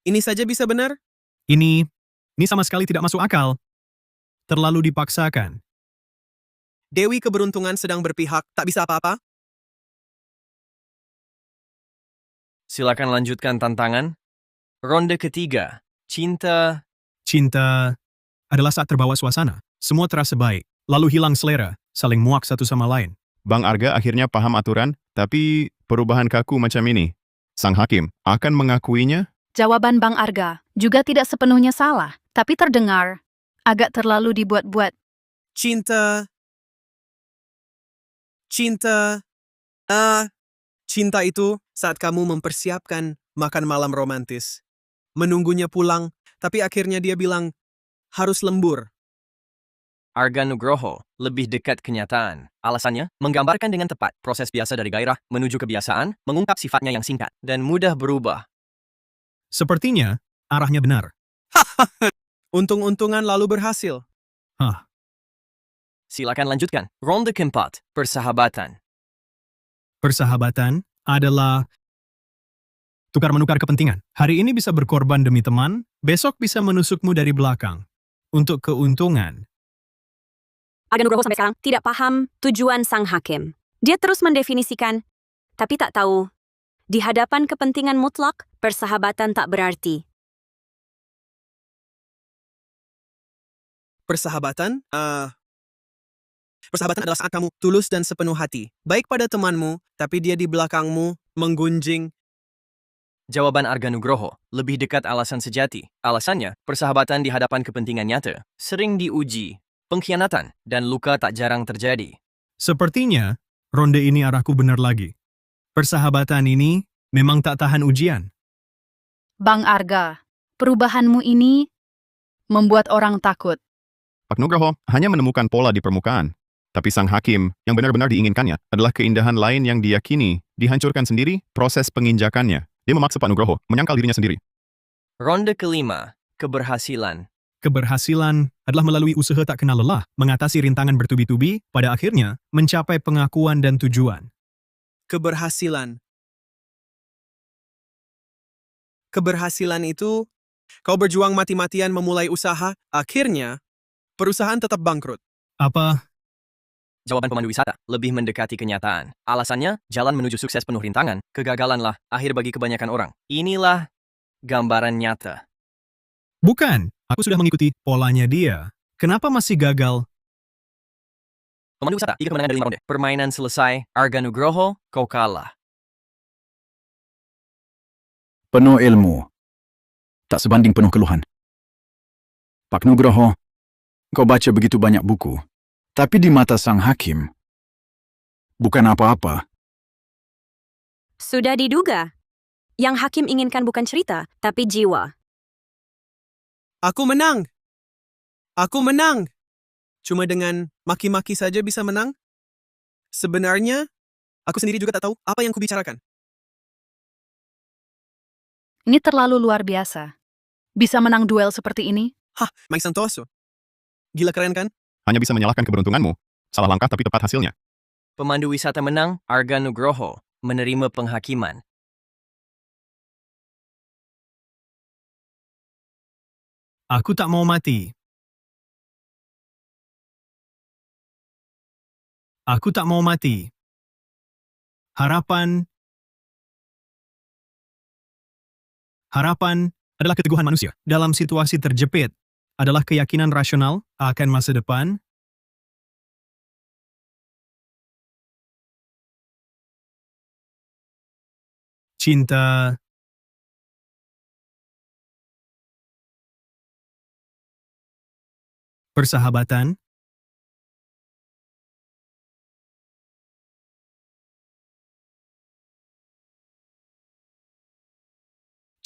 S3: Ini saja bisa benar?
S7: Ini sama sekali tidak masuk akal. Terlalu dipaksakan.
S3: Dewi keberuntungan sedang berpihak, tak bisa apa-apa?
S8: Silakan lanjutkan tantangan. Ronde ketiga. Cinta.
S7: Cinta adalah saat terbawa suasana. Semua terasa baik, lalu hilang selera, saling muak satu sama lain.
S2: Bang Arga akhirnya paham aturan, tapi perubahan kaku macam ini. Sang hakim akan mengakuinya?
S12: Jawaban Bang Arga juga tidak sepenuhnya salah, tapi terdengar agak terlalu dibuat-buat.
S3: Cinta... Cinta itu saat kamu mempersiapkan makan malam romantis. Menunggunya pulang, tapi akhirnya dia bilang, harus lembur.
S8: Arga Nugroho lebih dekat kenyataan. Alasannya, menggambarkan dengan tepat proses biasa dari gairah menuju kebiasaan, mengungkap sifatnya yang singkat dan mudah berubah.
S7: Sepertinya arahnya benar.
S3: Untung-untungan lalu berhasil.
S8: Silakan lanjutkan. Ronde keempat. Persahabatan.
S7: Persahabatan adalah tukar-menukar kepentingan. Hari ini bisa berkorban demi teman, besok bisa menusukmu dari belakang. Untuk keuntungan.
S6: Arga Nugroho sampai sekarang tidak paham tujuan sang hakim. Dia terus mendefinisikan, tapi tak tahu. Di hadapan kepentingan mutlak, persahabatan tak berarti.
S3: Persahabatan? Persahabatan adalah saat kamu tulus dan sepenuh hati. Baik pada temanmu, tapi dia di belakangmu, menggunjing.
S8: Jawaban Arga Nugroho lebih dekat alasan sejati. Alasannya, persahabatan di hadapan kepentingan nyata sering diuji. Pengkhianatan dan luka tak jarang terjadi.
S7: Sepertinya, ronde ini arahku benar lagi. Persahabatan ini memang tak tahan ujian.
S12: Bang Arga, perubahanmu ini membuat orang takut.
S2: Pak Nugroho hanya menemukan pola di permukaan. Tapi sang hakim yang benar-benar diinginkannya adalah keindahan lain yang diyakini dihancurkan sendiri proses penginjakannya. Dia memaksa Pak Nugroho menyangkal dirinya sendiri.
S8: Ronde kelima. Keberhasilan.
S7: Keberhasilan adalah melalui usaha tak kenal lelah, mengatasi rintangan bertubi-tubi, pada akhirnya mencapai pengakuan dan tujuan.
S3: Keberhasilan. Keberhasilan itu, kau berjuang mati-matian memulai usaha, akhirnya, perusahaan tetap bangkrut.
S7: Apa?
S8: Jawaban pemandu wisata lebih mendekati kenyataan. Alasannya, jalan menuju sukses penuh rintangan, kegagalanlah akhir bagi kebanyakan orang. Inilah gambaran nyata.
S7: Bukan, aku sudah mengikuti polanya dia. Kenapa masih gagal?
S8: Pemandu wisata, 3 kemenangan dari 5 ronde. Permainan selesai, Arga Nugroho, kau kalah.
S4: Penuh ilmu. Tak sebanding penuh keluhan. Pak Nugroho, kau baca begitu banyak buku. Tapi di mata sang hakim, bukan apa-apa.
S6: Sudah diduga. Yang hakim inginkan bukan cerita, tapi jiwa.
S3: Aku menang! Aku menang! Cuma dengan maki-maki saja bisa menang? Sebenarnya, aku sendiri juga tak tahu apa yang kubicarakan.
S12: Ini terlalu luar biasa. Bisa menang duel seperti ini?
S3: Mike Santoso. Gila keren kan?
S2: Hanya bisa menyalahkan keberuntunganmu. Salah langkah tapi tepat hasilnya.
S8: Pemandu wisata menang, Arga Nugroho menerima penghakiman.
S7: Aku tak mau mati. Aku tak mau mati. Harapan adalah keteguhan manusia dalam situasi terjepit. Adalah keyakinan rasional akan masa depan. Cinta. Persahabatan.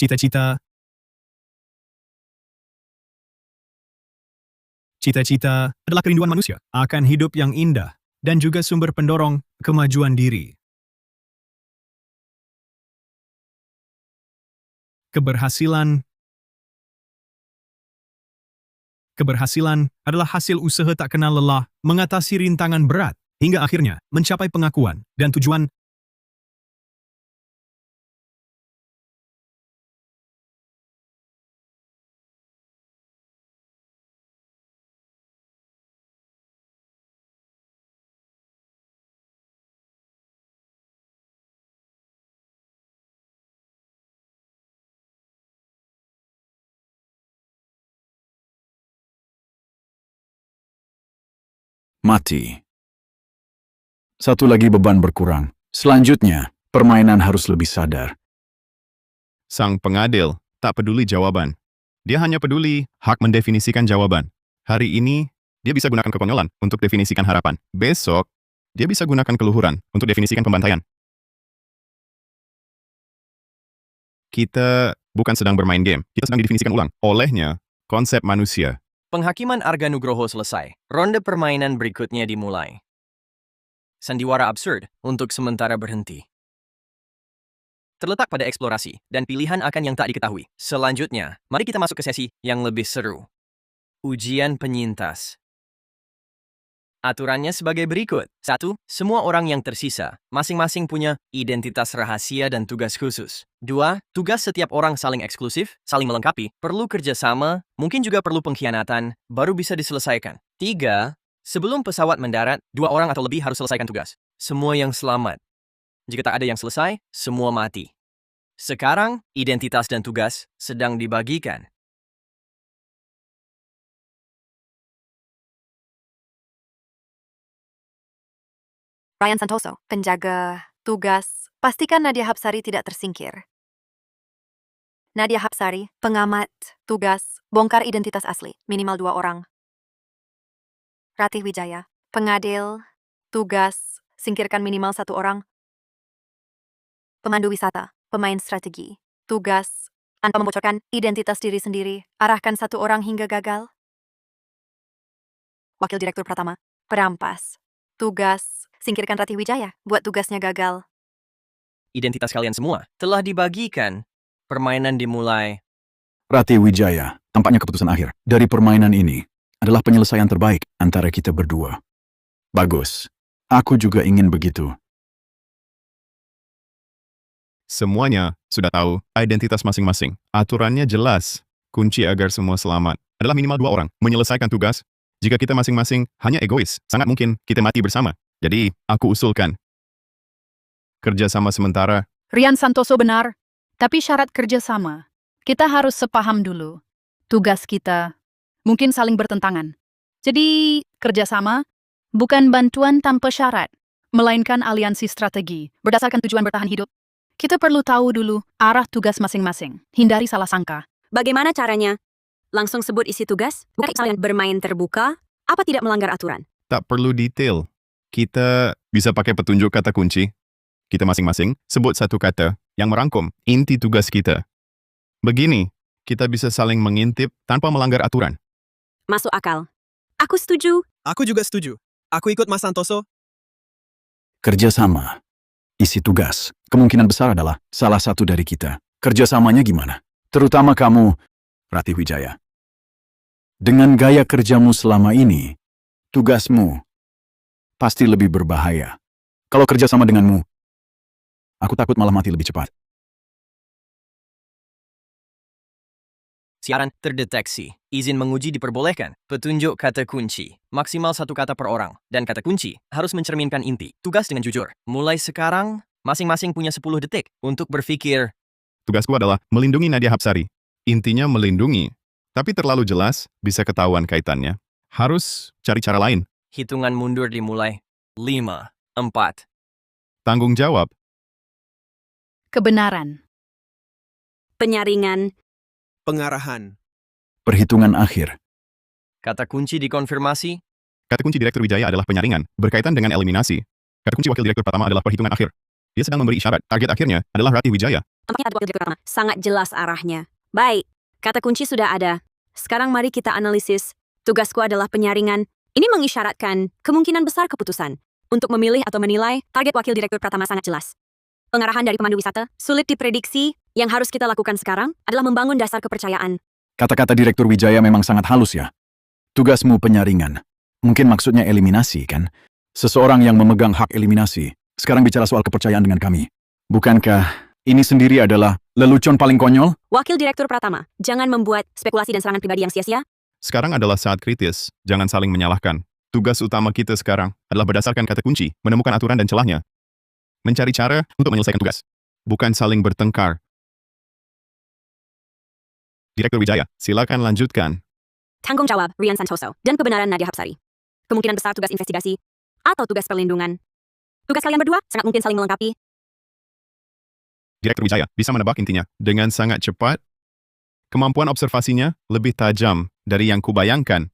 S7: Cita-cita. Cita-cita adalah kerinduan manusia akan hidup yang indah. dan juga sumber pendorong kemajuan diri. Keberhasilan adalah hasil usaha tak kenal lelah mengatasi rintangan berat hingga akhirnya mencapai pengakuan dan tujuan.
S4: Mati. Satu lagi beban berkurang. Selanjutnya, permainan harus lebih sadar.
S2: Sang pengadil tak peduli jawaban. Dia hanya peduli hak mendefinisikan jawaban. Hari ini, dia bisa gunakan kekonyolan untuk definisikan harapan. Besok, dia bisa gunakan keluhuran untuk definisikan pembantaian. Kita bukan sedang bermain game, kita sedang didefinisikan ulang. Olehnya, konsep manusia.
S8: Penghakiman Arga Nugroho selesai. Ronde permainan berikutnya dimulai. Sandiwara absurd untuk sementara berhenti. Terletak pada eksplorasi dan pilihan akan yang tak diketahui. Selanjutnya, mari kita masuk ke sesi yang lebih seru. Ujian penyintas. Aturannya sebagai berikut. 1. Semua orang yang tersisa, masing-masing punya identitas rahasia dan tugas khusus. 2. Tugas setiap orang saling eksklusif, saling melengkapi, perlu kerjasama, mungkin juga perlu pengkhianatan, baru bisa diselesaikan. 3. Sebelum pesawat mendarat, 2 orang atau lebih harus selesaikan tugas. Semua yang selamat. Jika tak ada yang selesai, semua mati. Sekarang, identitas dan tugas sedang dibagikan.
S10: Ryan Santoso, penjaga tugas, pastikan Nadia Hapsari tidak tersingkir. Nadia Hapsari, pengamat tugas, bongkar identitas asli, minimal 2 orang. Ratih Wijaya, pengadil tugas, singkirkan minimal 1 orang. Pemandu wisata, pemain strategi, tugas, tanpa membocorkan identitas diri sendiri, arahkan 1 orang hingga gagal. Wakil Direktur Pratama, perampas, tugas, singkirkan Ratih Wijaya, buat tugasnya gagal.
S8: Identitas kalian semua telah dibagikan. Permainan dimulai.
S4: Ratih Wijaya, tampaknya keputusan akhir dari permainan ini adalah penyelesaian terbaik antara kita berdua. Bagus. Aku juga ingin begitu.
S2: Semuanya sudah tahu identitas masing-masing. Aturannya jelas. Kunci agar semua selamat adalah minimal 2 orang menyelesaikan tugas. Jika kita masing-masing hanya egois, sangat mungkin kita mati bersama. Jadi, aku usulkan kerjasama sementara.
S12: Rian Santoso benar, tapi syarat kerjasama. Kita harus sepaham dulu. Tugas kita mungkin saling bertentangan. Jadi, kerjasama bukan bantuan tanpa syarat, melainkan aliansi strategi berdasarkan tujuan bertahan hidup. Kita perlu tahu dulu arah tugas masing-masing. Hindari salah sangka.
S6: Bagaimana caranya? Langsung sebut isi tugas? Bukan kalian bermain terbuka? Apa tidak melanggar aturan?
S2: Tak perlu detail. Kita bisa pakai petunjuk kata kunci. Kita masing-masing sebut satu kata yang merangkum inti tugas kita. Begini, kita bisa saling mengintip tanpa melanggar aturan.
S6: Masuk akal. Aku setuju.
S3: Aku juga setuju. Aku ikut Mas Santoso.
S4: Kerjasama. Isi tugas. Kemungkinan besar adalah salah satu dari kita. Kerjasamanya gimana? Terutama kamu, Ratih Wijaya. Dengan gaya kerjamu selama ini, tugasmu pasti lebih berbahaya. Kalau kerjasama denganmu, aku takut malah mati lebih cepat.
S8: Siaran terdeteksi. Izin menguji diperbolehkan. Petunjuk kata kunci. Maksimal 1 kata per orang. Dan kata kunci harus mencerminkan inti. Tugas dengan jujur. Mulai sekarang, masing-masing punya 10 detik untuk berpikir.
S2: Tugasku adalah melindungi Nadia Hapsari. Intinya melindungi. Tapi terlalu jelas, bisa ketahuan kaitannya. Harus cari cara lain.
S8: Hitungan mundur dimulai. 5, 4.
S2: Tanggung jawab.
S12: Kebenaran.
S6: Penyaringan.
S3: Pengarahan.
S4: Perhitungan akhir.
S8: Kata kunci dikonfirmasi.
S2: Kata kunci Direktur Wijaya adalah penyaringan, berkaitan dengan eliminasi. Kata kunci Wakil Direktur Pratama adalah perhitungan akhir. Dia sedang memberi isyarat, target akhirnya adalah Ratih Wijaya.
S6: Tampaknya ada wakil direktur pertama. Sangat jelas arahnya. Baik, kata kunci sudah ada. Sekarang mari kita analisis. Tugasku adalah penyaringan. Ini mengisyaratkan kemungkinan besar keputusan. Untuk memilih atau menilai, target wakil direktur Pratama sangat jelas. Pengarahan dari pemandu wisata sulit diprediksi. Yang harus kita lakukan sekarang adalah membangun dasar kepercayaan.
S4: Kata-kata Direktur Wijaya memang sangat halus ya. Tugasmu penyaringan. Mungkin maksudnya eliminasi, kan? Seseorang yang memegang hak eliminasi. Sekarang bicara soal kepercayaan dengan kami. Bukankah ini sendiri adalah lelucon paling konyol?
S6: Wakil Direktur Pratama, jangan membuat spekulasi dan serangan pribadi yang sia-sia.
S2: Sekarang adalah saat kritis, jangan saling menyalahkan. Tugas utama kita sekarang adalah berdasarkan kata kunci, menemukan aturan dan celahnya. Mencari cara untuk menyelesaikan tugas, bukan saling bertengkar. Direktur Wijaya, silakan lanjutkan.
S6: Tanggung jawab Rian Santoso dan kebenaran Nadia Hapsari. Kemungkinan besar tugas investigasi atau tugas perlindungan. Tugas kalian berdua sangat mungkin saling melengkapi.
S2: Direktur Wijaya bisa menebak intinya dengan sangat cepat. Kemampuan observasinya lebih tajam dari yang kubayangkan.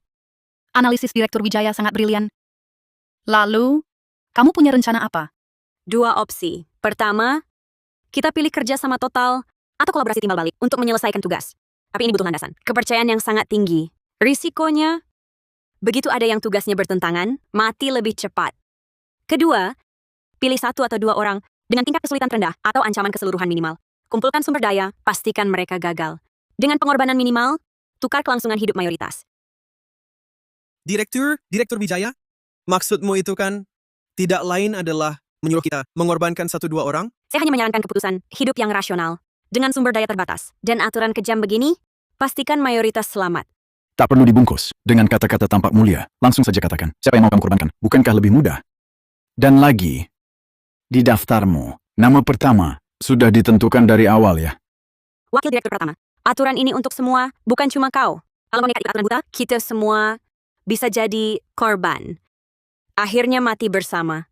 S12: Analisis Direktur Wijaya sangat brilian. Lalu, kamu punya rencana apa?
S6: 2 opsi. Pertama, kita pilih kerja sama total atau kolaborasi timbal balik untuk menyelesaikan tugas. Tapi ini butuh landasan. Kepercayaan yang sangat tinggi. Risikonya, begitu ada yang tugasnya bertentangan, mati lebih cepat. Kedua, pilih 1 atau 2 orang dengan tingkat kesulitan rendah atau ancaman keseluruhan minimal. Kumpulkan sumber daya, pastikan mereka gagal. Dengan pengorbanan minimal, tukar kelangsungan hidup mayoritas.
S3: Direktur Wijaya, maksudmu itu kan tidak lain adalah menyuruh kita mengorbankan 1-2 orang?
S6: Saya hanya menyarankan keputusan hidup yang rasional. Dengan sumber daya terbatas dan aturan kejam begini, pastikan mayoritas selamat.
S4: Tak perlu dibungkus dengan kata-kata tampak mulia. Langsung saja katakan, siapa yang mau kamu korbankan? Bukankah lebih mudah? Dan lagi, di daftarmu, nama pertama sudah ditentukan dari awal ya.
S6: Wakil Direktur Pratama, aturan ini untuk semua, bukan cuma kau. Kalau mengikuti aturan buta, kita semua bisa jadi korban. Akhirnya mati bersama.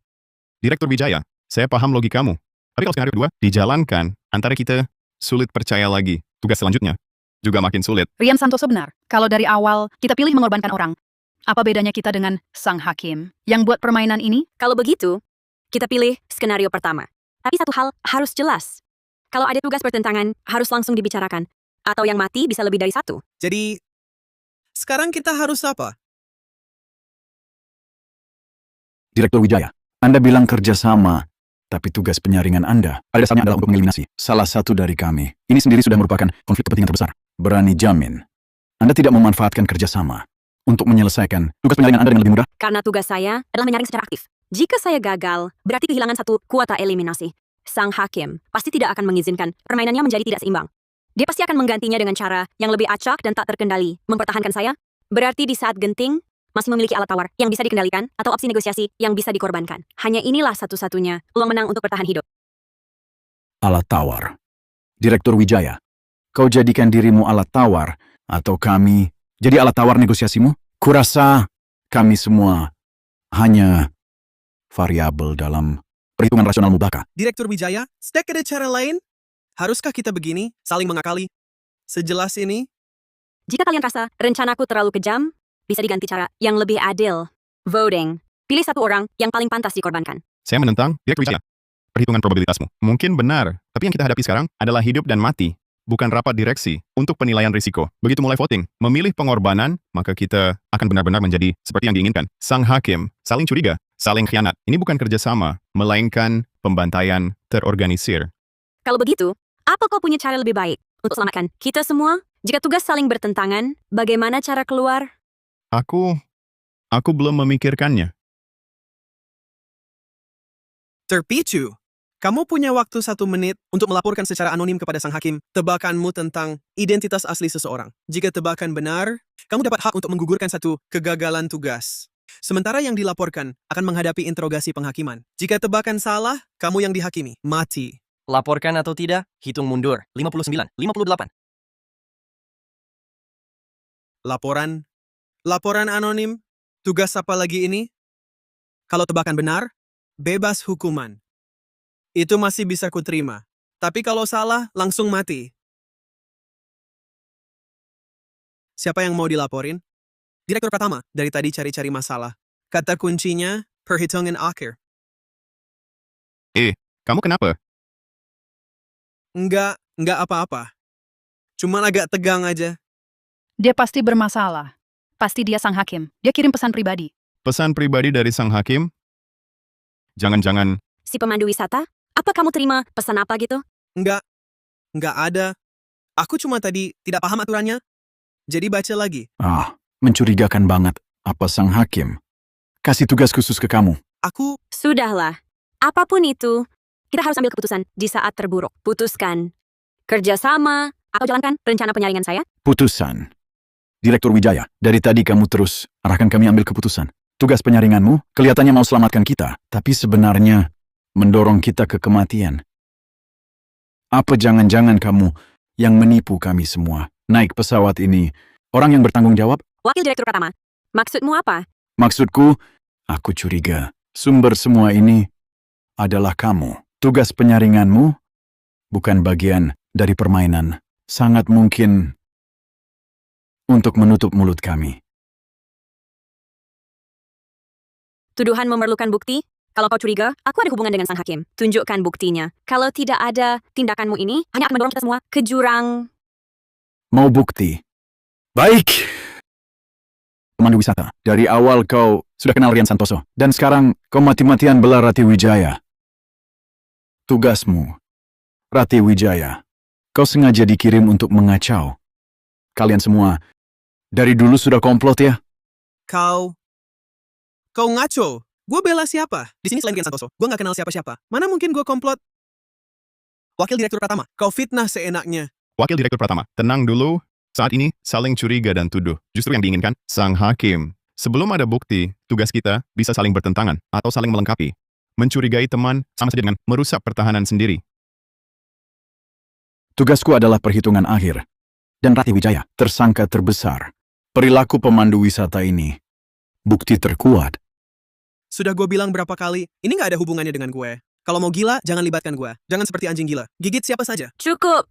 S2: Direktur Wijaya, saya paham logikamu. Tapi kalau skenario 2 dijalankan, antara kita sulit percaya lagi. Tugas selanjutnya juga makin sulit.
S12: Rian Santoso benar. Kalau dari awal kita pilih mengorbankan orang, apa bedanya kita dengan sang hakim yang buat permainan ini?
S6: Kalau begitu, kita pilih skenario pertama. Tapi satu hal harus jelas. Kalau ada tugas bertentangan, harus langsung dibicarakan. Atau yang mati bisa lebih dari 1.
S3: Jadi, sekarang kita harus apa?
S4: Direktur Wijaya, Anda bilang kerjasama, tapi tugas penyaringan Anda pada dasarnya adalah untuk mengeliminasi salah satu dari kami. Ini sendiri sudah merupakan konflik kepentingan terbesar. Berani jamin, Anda tidak memanfaatkan kerjasama untuk menyelesaikan tugas penyaringan Anda dengan lebih mudah?
S6: Karena tugas saya adalah menyaring secara aktif. Jika saya gagal, berarti kehilangan 1 kuota eliminasi. Sang hakim pasti tidak akan mengizinkan permainannya menjadi tidak seimbang. Dia pasti akan menggantinya dengan cara yang lebih acak dan tak terkendali. Mempertahankan saya, berarti di saat genting, masih memiliki alat tawar yang bisa dikendalikan atau opsi negosiasi yang bisa dikorbankan. Hanya inilah satu-satunya peluang menang untuk bertahan hidup.
S4: Alat tawar. Direktur Wijaya, kau jadikan dirimu alat tawar atau kami jadi alat tawar negosiasimu? Kurasa kami semua hanya variabel dalam perhitungan rasionalmu belaka.
S3: Direktur Wijaya, stek ada cara lain? Haruskah kita begini, saling mengakali? Sejelas ini?
S6: Jika kalian rasa rencanaku terlalu kejam, bisa diganti cara yang lebih adil. Voting. Pilih 1 orang yang paling pantas dikorbankan.
S2: Saya menentang, Direktur Wijaya. Perhitungan probabilitasmu mungkin benar, tapi yang kita hadapi sekarang adalah hidup dan mati, bukan rapat direksi untuk penilaian risiko. Begitu mulai voting, memilih pengorbanan, maka kita akan benar-benar menjadi seperti yang diinginkan. Sang hakim saling curiga, saling khianat. Ini bukan kerjasama, melainkan pembantaian terorganisir.
S6: Kalau begitu, apa kau punya cara lebih baik untuk selamatkan kita semua? Jika tugas saling bertentangan, bagaimana cara keluar?
S2: Aku belum memikirkannya.
S3: Terpicu. Kamu punya waktu 1 menit untuk melaporkan secara anonim kepada sang hakim tebakanmu tentang identitas asli seseorang. Jika tebakan benar, kamu dapat hak untuk menggugurkan 1 kegagalan tugas. Sementara yang dilaporkan akan menghadapi interogasi penghakiman. Jika tebakan salah, kamu yang dihakimi. Mati.
S8: Laporkan atau tidak, hitung mundur. 59, 58.
S3: Laporan anonim. Tugas apa lagi ini? Kalau tebakan benar, bebas hukuman. Itu masih bisa kuterima. Tapi kalau salah, langsung mati. Siapa yang mau dilaporin? Direktur Pratama, dari tadi cari-cari masalah. Kata kuncinya, perhitungan akhir.
S2: Kamu kenapa?
S3: Enggak apa-apa. Cuman agak tegang aja.
S12: Dia pasti bermasalah. Pasti dia sang hakim. Dia kirim pesan pribadi.
S2: Pesan pribadi dari sang hakim? Jangan-jangan
S6: Si pemandu wisata? Apa kamu terima pesan apa gitu?
S3: Enggak ada. Aku cuma tadi tidak paham aturannya. Jadi baca lagi.
S4: Mencurigakan banget. Apa sang hakim kasih tugas khusus ke kamu?
S3: Aku
S6: Sudahlah. Apapun itu, kita harus ambil keputusan di saat terburuk. Putuskan. Kerjasama atau jalankan rencana penyaringan saya?
S4: Putusan. Direktur Wijaya, dari tadi kamu terus arahkan kami ambil keputusan. Tugas penyaringanmu kelihatannya mau selamatkan kita, tapi sebenarnya mendorong kita ke kematian. Apa jangan-jangan kamu yang menipu kami semua? Naik pesawat ini, orang yang bertanggung jawab?
S6: Wakil Direktur Pratama, maksudmu apa?
S4: Maksudku, aku curiga sumber semua ini adalah kamu. Tugas penyaringanmu bukan bagian dari permainan. Sangat mungkin untuk menutup mulut kami.
S6: Tuduhan memerlukan bukti? Kalau kau curiga, aku ada hubungan dengan sang hakim. Tunjukkan buktinya. Kalau tidak ada, tindakanmu ini hanya akan mendorong kita semua ke jurang.
S4: Mau bukti? Baik. Pemandu wisata, dari awal kau sudah kenal Rian Santoso, dan sekarang kau mati-matian bela Rati Wijaya. Tugasmu, Rati Wijaya, kau sengaja dikirim untuk mengacau. Kalian semua dari dulu sudah komplot ya?
S3: Kau ngaco. Gue bela siapa? Di sini selain Rian Santoso, gue nggak kenal siapa-siapa. Mana mungkin gue komplot? Wakil Direktur Pratama, kau fitnah seenaknya.
S2: Wakil Direktur Pratama, tenang dulu. Saat ini saling curiga dan tuduh. Justru yang diinginkan sang hakim. Sebelum ada bukti, tugas kita bisa saling bertentangan atau saling melengkapi. Mencurigai teman sama saja dengan merusak pertahanan sendiri.
S4: Tugasku adalah perhitungan akhir. Dan Rati Wijaya, tersangka terbesar. Perilaku pemandu wisata ini, bukti terkuat.
S3: Sudah gue bilang berapa kali, ini nggak ada hubungannya dengan gue. Kalau mau gila, jangan libatkan gue. Jangan seperti anjing gila. Gigit siapa saja.
S6: Cukup.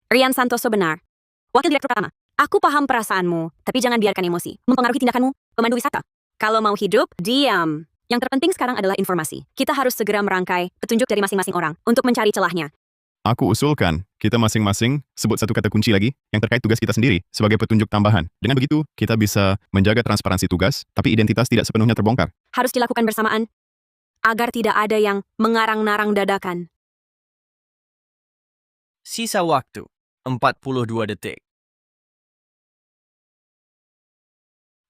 S6: Rian Santoso benar. Wakil Direktur Pratama, aku paham perasaanmu, tapi jangan biarkan emosi mempengaruhi tindakanmu, pemandu wisata. Kalau mau hidup, diam. Yang terpenting sekarang adalah informasi. Kita harus segera merangkai petunjuk dari masing-masing orang untuk mencari celahnya.
S2: Aku usulkan, kita masing-masing sebut satu kata kunci lagi yang terkait tugas kita sendiri sebagai petunjuk tambahan. Dengan begitu, kita bisa menjaga transparansi tugas, tapi identitas tidak sepenuhnya terbongkar.
S6: Harus dilakukan bersamaan, agar tidak ada yang mengarang-narang dadakan.
S8: Sisa waktu, 42 detik.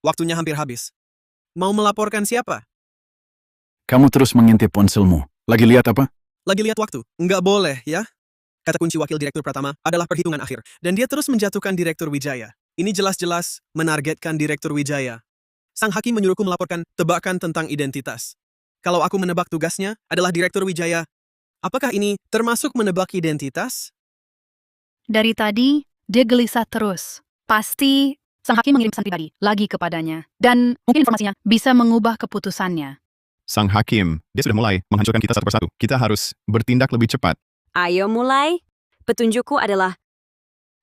S3: Waktunya hampir habis. Mau melaporkan siapa?
S4: Kamu terus mengintip ponselmu. Lagi lihat apa?
S3: Lagi lihat waktu. Nggak boleh, ya? Kata kunci Wakil Direktur Pratama adalah perhitungan akhir. Dan dia terus menjatuhkan Direktur Wijaya. Ini jelas-jelas menargetkan Direktur Wijaya. Sang hakim menyuruhku melaporkan tebakan tentang identitas. Kalau aku menebak tugasnya adalah Direktur Wijaya, apakah ini termasuk menebak identitas?
S12: Dari tadi, dia gelisah terus. Pasti sang hakim mengirim pesan pribadi lagi kepadanya. Dan mungkin informasinya bisa mengubah keputusannya.
S2: Sang hakim, dia sudah mulai menghancurkan kita satu persatu. Kita harus bertindak lebih cepat.
S6: Ayo mulai. Petunjukku adalah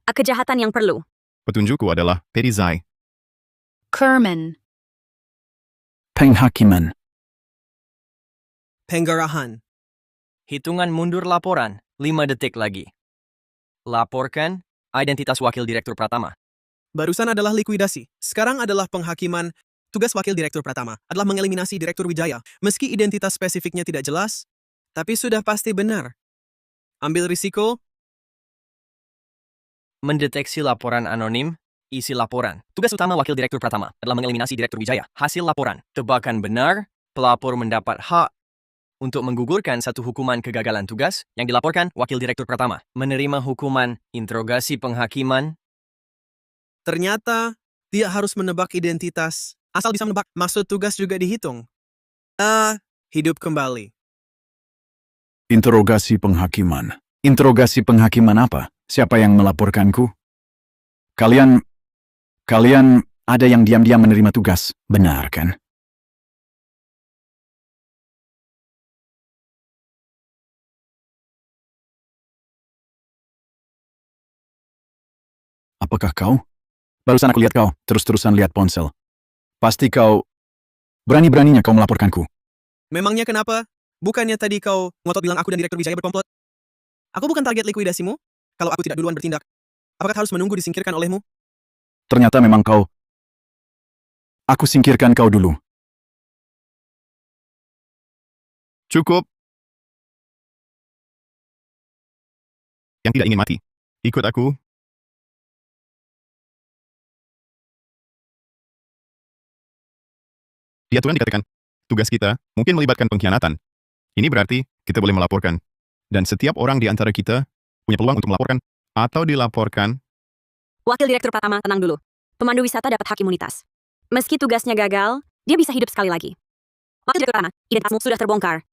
S6: kejahatan yang perlu.
S2: Petunjukku adalah Perizai.
S12: Kerman.
S4: Penghakiman.
S3: Penggarahan.
S8: Hitungan mundur laporan, 5 detik lagi. Laporkan identitas Wakil Direktur Pratama.
S3: Barusan adalah likuidasi. Sekarang adalah penghakiman. Tugas Wakil Direktur Pratama adalah mengeliminasi Direktur Wijaya. Meski identitas spesifiknya tidak jelas, tapi sudah pasti benar. Ambil risiko.
S8: Mendeteksi laporan anonim, isi laporan. Tugas utama Wakil Direktur Pratama adalah mengeliminasi Direktur Wijaya. Hasil laporan. Tebakan benar, pelapor mendapat hak untuk menggugurkan satu hukuman kegagalan tugas yang dilaporkan Wakil Direktur Pratama. Menerima hukuman interogasi penghakiman.
S3: Ternyata dia harus menebak identitas. Asal bisa menebak, maksud tugas juga dihitung. Hidup kembali.
S4: Interogasi penghakiman. Interogasi penghakiman apa? Siapa yang melaporkanku? Kalian ada yang diam-diam menerima tugas, benar kan? Apakah kau? Barusan aku lihat kau, terus-terusan lihat ponsel. Pasti kau berani-beraninya kau melaporkanku.
S3: Memangnya kenapa? Bukannya tadi kau ngotot bilang aku dan Direktur Wijaya berkomplot? Aku bukan target likuidasimu. Kalau aku tidak duluan bertindak, apakah harus menunggu disingkirkan olehmu?
S4: Ternyata memang kau. Aku singkirkan kau dulu.
S2: Cukup. Yang tidak ingin mati, ikut aku. Di aturan dikatakan, tugas kita mungkin melibatkan pengkhianatan. Ini berarti kita boleh melaporkan. Dan setiap orang di antara kita punya peluang untuk melaporkan atau dilaporkan.
S6: Wakil Direktur Pratama, tenang dulu. Pemandu wisata dapat hak imunitas. Meski tugasnya gagal, dia bisa hidup sekali lagi. Wakil Direktur Pratama, identitasmu sudah terbongkar.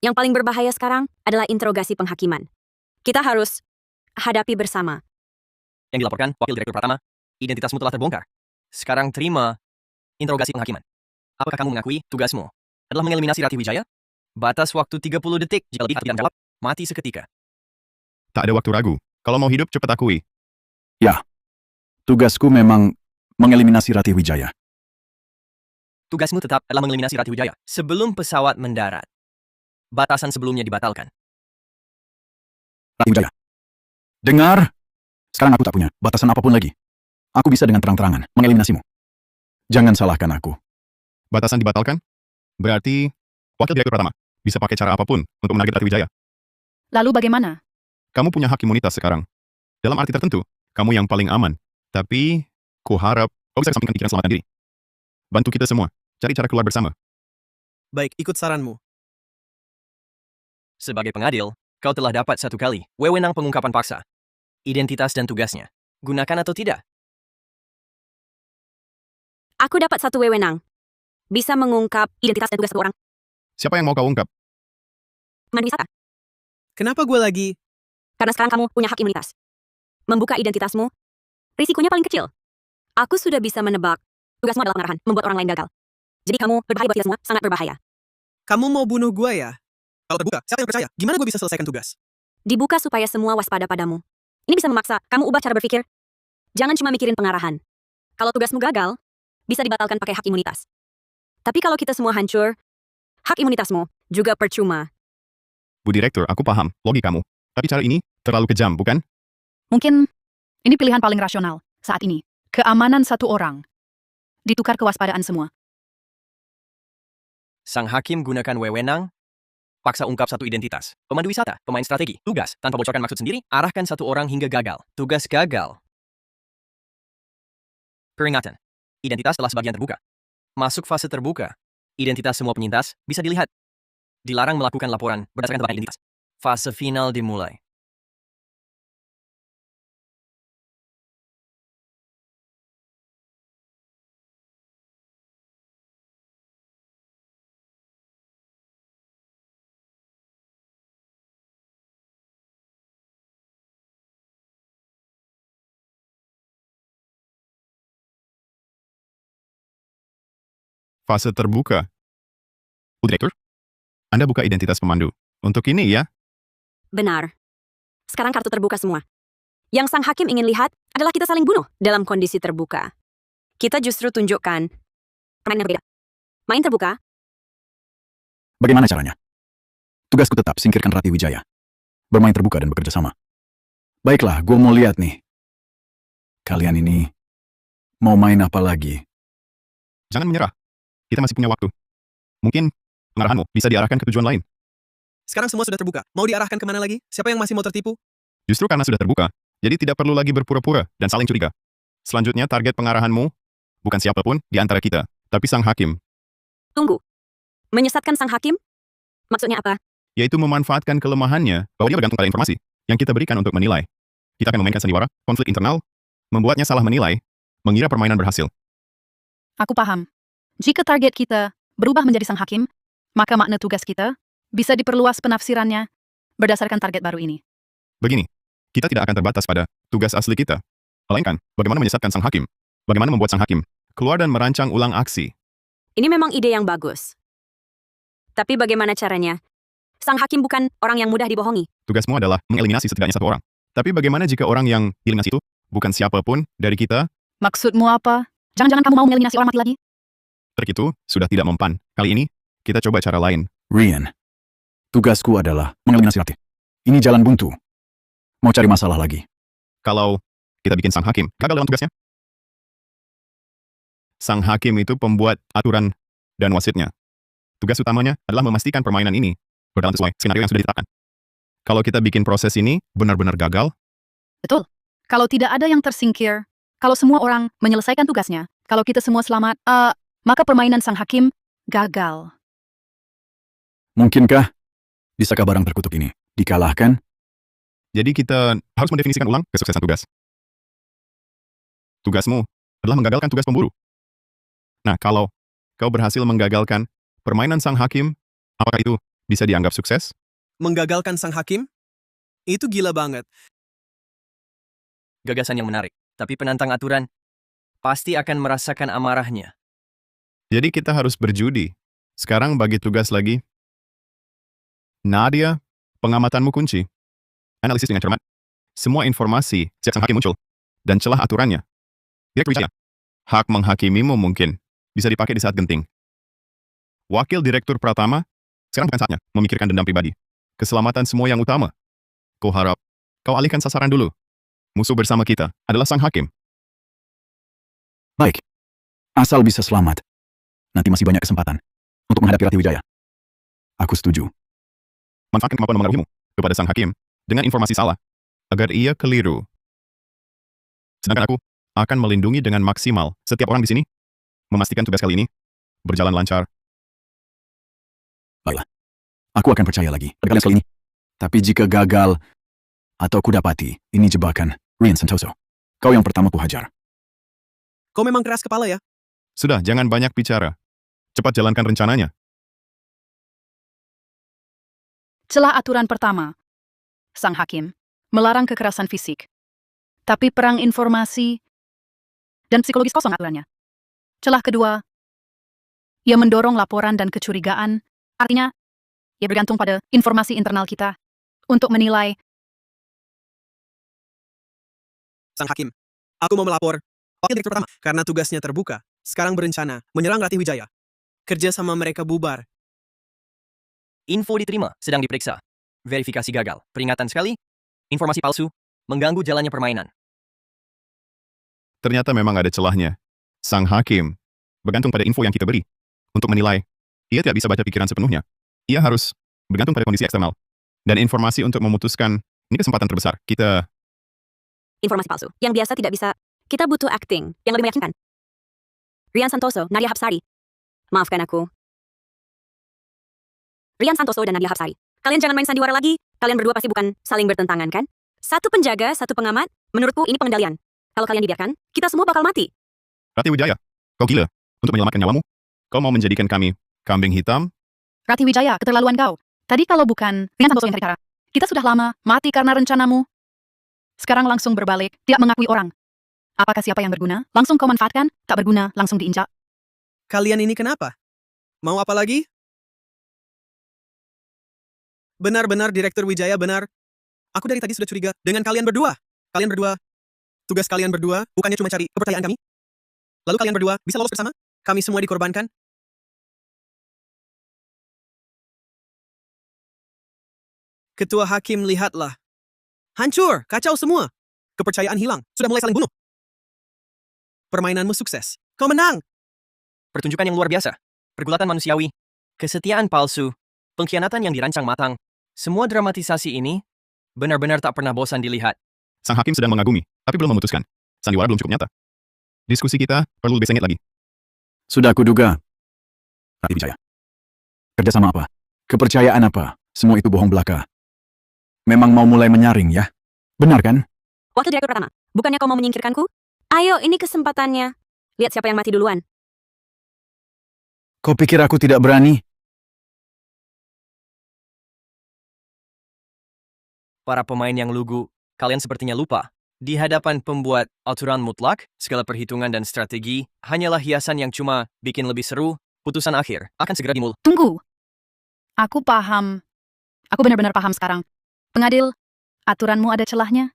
S6: Yang paling berbahaya sekarang adalah interogasi penghakiman. Kita harus hadapi bersama.
S8: Yang dilaporkan, Wakil Direktur Pratama, identitasmu telah terbongkar. Sekarang terima interogasi penghakiman. Apakah kamu mengakui tugasmu adalah mengeliminasi Rati Wijaya? Batas waktu 30 detik. Jika lebih tidak menjawab, mati seketika.
S2: Tak ada waktu ragu. Kalau mau hidup, cepat akui.
S4: Ya, tugasku memang mengeliminasi Rati Wijaya.
S8: Tugasmu tetap adalah mengeliminasi Rati Wijaya sebelum pesawat mendarat. Batasan sebelumnya dibatalkan.
S4: Rati Wijaya. Dengar, sekarang aku tak punya batasan apapun lagi. Aku bisa dengan terang-terangan mengeliminasimu. Jangan salahkan aku.
S2: Batasan dibatalkan? Berarti Wakil Direktur Pratama bisa pakai cara apapun untuk menarget Rati Wijaya.
S12: Lalu bagaimana?
S2: Kamu punya hak imunitas sekarang. Dalam arti tertentu, kamu yang paling aman. Tapi, kuharap kau bisa kesampingkan pikiran selamatkan diri. Bantu kita semua, cari cara keluar bersama.
S3: Baik, ikut saranmu.
S8: Sebagai pengadil, kau telah dapat satu kali wewenang pengungkapan paksa. Identitas dan tugasnya. Gunakan atau tidak?
S6: Aku dapat satu wewenang. Bisa mengungkap identitas dan tugas orang.
S2: Siapa yang mau kau ungkap?
S6: Pemandu wisata.
S3: Kenapa gue lagi?
S6: Karena sekarang kamu punya hak imunitas. Membuka identitasmu, risikonya paling kecil. Aku sudah bisa menebak. Tugasmu adalah pengarahan, membuat orang lain gagal. Jadi kamu berbahaya buat kita semua, sangat berbahaya.
S3: Kamu mau bunuh gue ya? Kalau terbuka, siapa yang percaya? Gimana gue bisa selesaikan tugas?
S6: Dibuka supaya semua waspada padamu. Ini bisa memaksa kamu ubah cara berpikir. Jangan cuma mikirin pengarahan. Kalau tugasmu gagal, bisa dibatalkan pakai hak imunitas. Tapi kalau kita semua hancur, hak imunitasmu juga percuma.
S2: Bu Direktur, aku paham logikamu. Tapi cara ini terlalu kejam, bukan?
S12: Mungkin ini pilihan paling rasional saat ini. Keamanan satu orang. Ditukar kewaspadaan semua.
S8: Sang hakim gunakan wewenang, paksa ungkap satu identitas. Pemandu wisata, pemain strategi, tugas, tanpa bocorkan maksud sendiri, arahkan satu orang hingga gagal. Tugas gagal. Peringatan. Identitas telah sebagian terbuka. Masuk fase terbuka. Identitas semua penyintas bisa dilihat. Dilarang melakukan laporan berdasarkan tebakan identitas. Fase final dimulai.
S2: Fase terbuka. Bu Direktur, Anda buka identitas pemandu. Untuk ini ya?
S6: Benar. Sekarang kartu terbuka semua. Yang sang hakim ingin lihat adalah kita saling bunuh dalam kondisi terbuka. Kita justru tunjukkan permainan berbeda. Main terbuka.
S4: Bagaimana caranya? Tugasku tetap singkirkan Rati Wijaya. Bermain terbuka dan bekerja sama. Baiklah, gue mau lihat nih. Kalian ini mau main apa lagi?
S2: Jangan menyerah. Kita masih punya waktu. Mungkin pengarahanmu bisa diarahkan ke tujuan lain.
S3: Sekarang semua sudah terbuka. Mau diarahkan kemana lagi? Siapa yang masih mau tertipu?
S2: Justru karena sudah terbuka, jadi tidak perlu lagi berpura-pura dan saling curiga. Selanjutnya, target pengarahanmu bukan siapapun di antara kita, tapi sang hakim.
S6: Tunggu. Menyesatkan sang hakim? Maksudnya apa?
S2: Yaitu memanfaatkan kelemahannya bahwa dia bergantung pada informasi yang kita berikan untuk menilai. Kita akan memainkan sandiwara, konflik internal, membuatnya salah menilai, mengira permainan berhasil.
S12: Aku paham. Jika target kita berubah menjadi sang hakim, maka makna tugas kita bisa diperluas penafsirannya berdasarkan target baru ini.
S2: Begini, kita tidak akan terbatas pada tugas asli kita. Melainkan, bagaimana menyesatkan sang hakim, bagaimana membuat sang hakim keluar dan merancang ulang aksi.
S6: Ini memang ide yang bagus. Tapi bagaimana caranya? Sang hakim bukan orang yang mudah dibohongi.
S2: Tugasmu adalah mengeliminasi setidaknya satu orang. Tapi bagaimana jika orang yang eliminasi itu bukan siapapun dari kita?
S12: Maksudmu apa? Jangan-jangan kamu mau mengeliminasi orang mati lagi?
S2: Trik itu sudah tidak mempan. Kali ini, kita coba cara lain.
S4: Rian, tugasku adalah mengeliminasi Rati. Ini jalan buntu. Mau cari masalah lagi.
S2: Kalau kita bikin sang hakim gagal dalam tugasnya? Sang hakim itu pembuat aturan dan wasitnya. Tugas utamanya adalah memastikan permainan ini berjalan sesuai skenario yang sudah ditetapkan. Kalau kita bikin proses ini benar-benar gagal,
S12: Betul. Kalau tidak ada yang tersingkir, kalau semua orang menyelesaikan tugasnya, kalau kita semua selamat, maka permainan sang hakim gagal.
S4: Mungkinkah? Bisakah barang terkutuk ini dikalahkan?
S2: jadi kita harus mendefinisikan ulang kesuksesan tugas. Tugasmu adalah menggagalkan tugas pemburu. Nah, kalau kau berhasil menggagalkan permainan sang hakim, apakah itu bisa dianggap sukses?
S3: Menggagalkan sang hakim? Itu gila banget.
S8: Gagasan yang menarik, tapi penantang aturan pasti akan merasakan amarahnya.
S2: Jadi kita harus berjudi. Sekarang bagi tugas lagi. Nadia, pengamatanmu kunci. Analisis dengan cermat. Semua informasi sejak sang hakim muncul. Dan celah aturannya. Direktur Wijaya. Hak menghakimimu mungkin bisa dipakai di saat genting. Wakil Direktur Pratama, sekarang bukan saatnya memikirkan dendam pribadi. Keselamatan semua yang utama. Kuharap kau alihkan sasaran dulu. Musuh bersama kita adalah sang hakim.
S4: Baik. Asal bisa selamat. Nanti masih banyak kesempatan untuk menghadapi Rati Wijaya. Aku setuju.
S2: Manfaatkan kemampuan mengaruhimu kepada sang hakim dengan informasi salah agar ia keliru. Sedangkan aku akan melindungi dengan maksimal setiap orang di sini, memastikan tugas kali ini berjalan lancar.
S4: Baiklah. Aku akan percaya lagi pada kalian sekali ini. Tapi jika gagal atau kudapati ini jebakan, Ryan Santoso, kau yang pertama kuhajar.
S3: Kau memang keras kepala ya?
S2: Sudah, jangan banyak bicara. Cepat jalankan rencananya.
S12: Celah aturan pertama, sang hakim melarang kekerasan fisik, tapi perang informasi dan psikologis kosong aturannya. Celah kedua, ia mendorong laporan dan kecurigaan, artinya ia bergantung pada informasi internal kita untuk menilai.
S3: Sang hakim, aku mau melapor wakil direktur pertama karena tugasnya terbuka. Sekarang berencana menyerang Rati Wijaya. Kerja sama mereka bubar.
S8: Info diterima, sedang diperiksa. Verifikasi gagal, peringatan sekali. Informasi palsu, mengganggu jalannya permainan.
S2: Ternyata memang ada celahnya. Sang hakim bergantung pada info yang kita beri. Untuk menilai, ia tidak bisa baca pikiran sepenuhnya. Ia harus bergantung pada kondisi eksternal. Dan informasi untuk memutuskan, ini kesempatan terbesar. Kita
S6: Informasi palsu, yang biasa tidak bisa. Kita butuh acting yang lebih meyakinkan. Ryan Santoso, Nadia Hapsari. Maafkan aku. Ryan Santoso dan Nadia Hapsari. Kalian jangan main sandiwara lagi. Kalian berdua pasti bukan saling bertentangan, kan? Satu penjaga, satu pengamat. Menurutku ini pengendalian. Kalau kalian dibiarkan, kita semua bakal mati.
S2: Rati Wijaya, kau gila untuk menyelamatkan nyawamu? Kau mau menjadikan kami kambing hitam?
S12: Rati Wijaya, keterlaluan kau. Tadi kalau bukan Ryan Santoso yang cari cara, kita sudah lama mati karena rencanamu. Sekarang langsung berbalik, tidak mengakui orang. Apakah siapa yang berguna? Langsung kau manfaatkan, tak berguna, langsung diinjak.
S3: Kalian ini kenapa? Mau apa lagi? Benar-benar Direktur Wijaya benar. Aku dari tadi sudah curiga dengan kalian berdua. Kalian berdua. Tugas kalian berdua bukannya cuma cari kepercayaan kami. Lalu kalian berdua bisa lolos bersama? Kami semua dikorbankan. Ketua Hakim, lihatlah. Hancur, kacau semua. Kepercayaan hilang, sudah mulai saling bunuh. Permainanmu sukses. Kau menang.
S8: Pertunjukan yang luar biasa. Pergulatan manusiawi. Kesetiaan palsu. Pengkhianatan yang dirancang matang. Semua dramatisasi ini benar-benar tak pernah bosan dilihat.
S2: Sang hakim sedang mengagumi, tapi belum memutuskan. Sandiwara belum cukup nyata. Diskusi kita perlu lebih sengit lagi.
S4: Sudah kuduga. Rati Wijaya. Kerjasama apa? Kepercayaan apa? Semua itu bohong belaka. Memang mau mulai menyaring ya? Benar kan?
S6: Wakil direktur pertama, bukannya kau mau menyingkirkanku? Ayo, ini kesempatannya. Lihat siapa yang mati duluan.
S4: Kau pikir aku tidak berani?
S8: Para pemain yang lugu, kalian sepertinya lupa. Di hadapan pembuat aturan mutlak, segala perhitungan dan strategi hanyalah hiasan yang cuma bikin lebih seru. Putusan akhir akan segera dimulai.
S12: Tunggu. Aku paham. Aku benar-benar paham sekarang. Pengadil, aturanmu ada celahnya?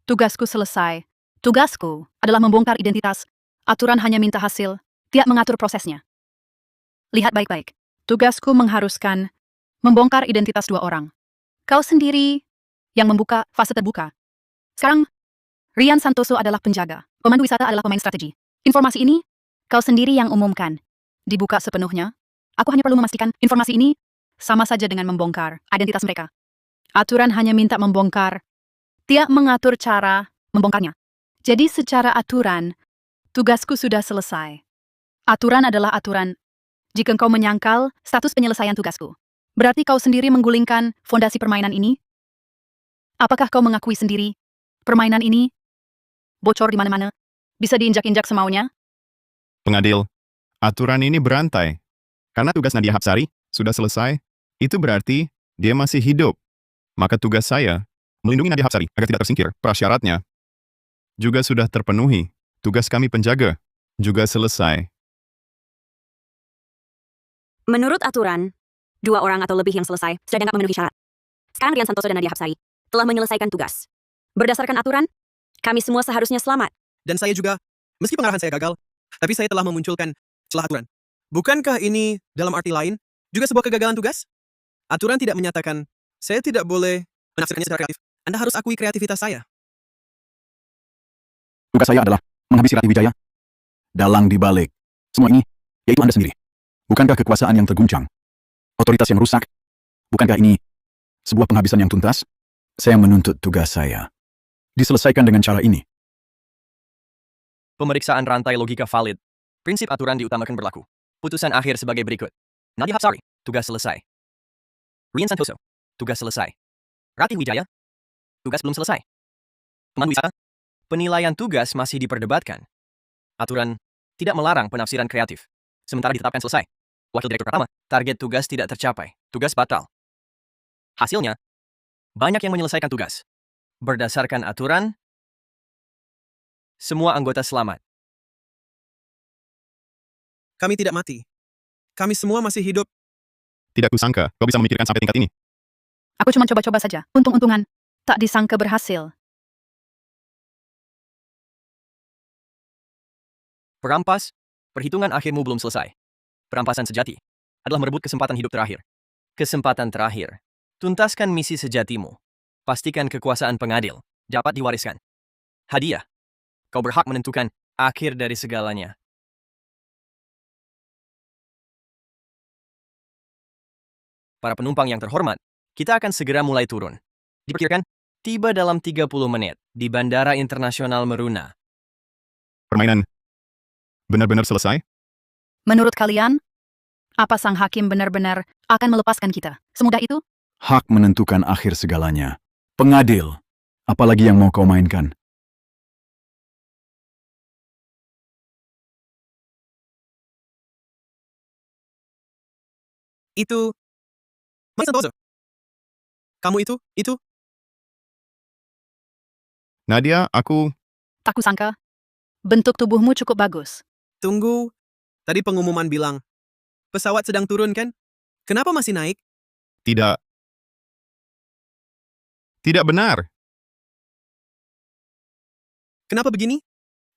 S12: Tugasku selesai. Tugasku adalah membongkar identitas. Aturan hanya minta hasil, tidak mengatur prosesnya. Lihat baik-baik. Tugasku mengharuskan membongkar identitas dua orang. Kau sendiri yang membuka fase terbuka. Sekarang, Ryan Santoso adalah penjaga. Pemandu wisata adalah pemain strategi. Informasi ini, kau sendiri yang umumkan. Dibuka sepenuhnya. Aku hanya perlu memastikan informasi ini sama saja dengan membongkar identitas mereka. Aturan hanya minta membongkar, tidak mengatur cara membongkarnya. Jadi secara aturan, tugasku sudah selesai. Aturan adalah aturan. Jika engkau menyangkal status penyelesaian tugasku, berarti kau sendiri menggulingkan fondasi permainan ini? Apakah kau mengakui sendiri permainan ini bocor di mana-mana? Bisa diinjak-injak semaunya?
S2: Pengadil, aturan ini berantai. Karena tugas Nadia Hapsari sudah selesai, itu berarti dia masih hidup. Maka tugas saya, melindungi Nadia Hapsari agar tidak tersingkir, prasyaratnya juga sudah terpenuhi. Tugas kami penjaga juga selesai.
S6: Menurut aturan, 2 orang atau lebih yang selesai sudah dianggap memenuhi syarat. Sekarang Rian Santoso dan Nadia Hapsari telah menyelesaikan tugas. Berdasarkan aturan, kami semua seharusnya selamat.
S3: Dan saya juga, meski pengarahan saya gagal, tapi saya telah memunculkan celah aturan. Bukankah ini dalam arti lain juga sebuah kegagalan tugas? Aturan tidak menyatakan saya tidak boleh menafsirkannya secara kreatif. Anda harus akui kreativitas saya.
S4: Tugas saya adalah menghabisi Rati Wijaya. Dalang di balik semua ini, yaitu Anda sendiri. Bukankah kekuasaan yang terguncang? Otoritas yang rusak? Bukankah ini sebuah penghabisan yang tuntas? Saya menuntut tugas saya diselesaikan dengan cara ini.
S8: Pemeriksaan rantai logika valid. Prinsip aturan diutamakan berlaku. Putusan akhir sebagai berikut. Nadia Hapsari, tugas selesai. Rian Santoso, tugas selesai. Rati Wijaya, tugas belum selesai. Pemandu wisata, penilaian tugas masih diperdebatkan. Aturan tidak melarang penafsiran kreatif. Sementara ditetapkan selesai. Wakil Direktur Pratama, target tugas tidak tercapai. Tugas batal. Hasilnya, banyak yang menyelesaikan tugas. Berdasarkan aturan, semua anggota selamat.
S3: Kami tidak mati. Kami semua masih hidup.
S2: Tidak kusangka kau bisa memikirkan sampai tingkat ini.
S12: Aku cuma coba-coba saja. Untung-untungan. Tak disangka berhasil.
S8: Perampas, perhitungan akhirmu belum selesai. Perampasan sejati adalah merebut kesempatan hidup terakhir. Kesempatan terakhir. Tuntaskan misi sejatimu. Pastikan kekuasaan pengadil dapat diwariskan. Hadiah. Kau berhak menentukan akhir dari segalanya. Para penumpang yang terhormat, kita akan segera mulai turun. Diperkirakan, tiba dalam 30 menit di Bandara Internasional Meruna.
S2: Permainan benar-benar selesai?
S12: Menurut kalian, apa sang hakim benar-benar akan melepaskan kita? Semudah itu?
S4: Hak menentukan akhir segalanya. Pengadil, apalagi yang mau kau mainkan?
S3: Itu Mas Santoso. Kamu itu?
S2: Nadia, aku...
S12: Tak kusangka. Bentuk tubuhmu cukup bagus.
S3: Tunggu. Tadi pengumuman bilang, pesawat sedang turun kan? Kenapa masih naik?
S2: Tidak. Tidak benar.
S3: Kenapa begini?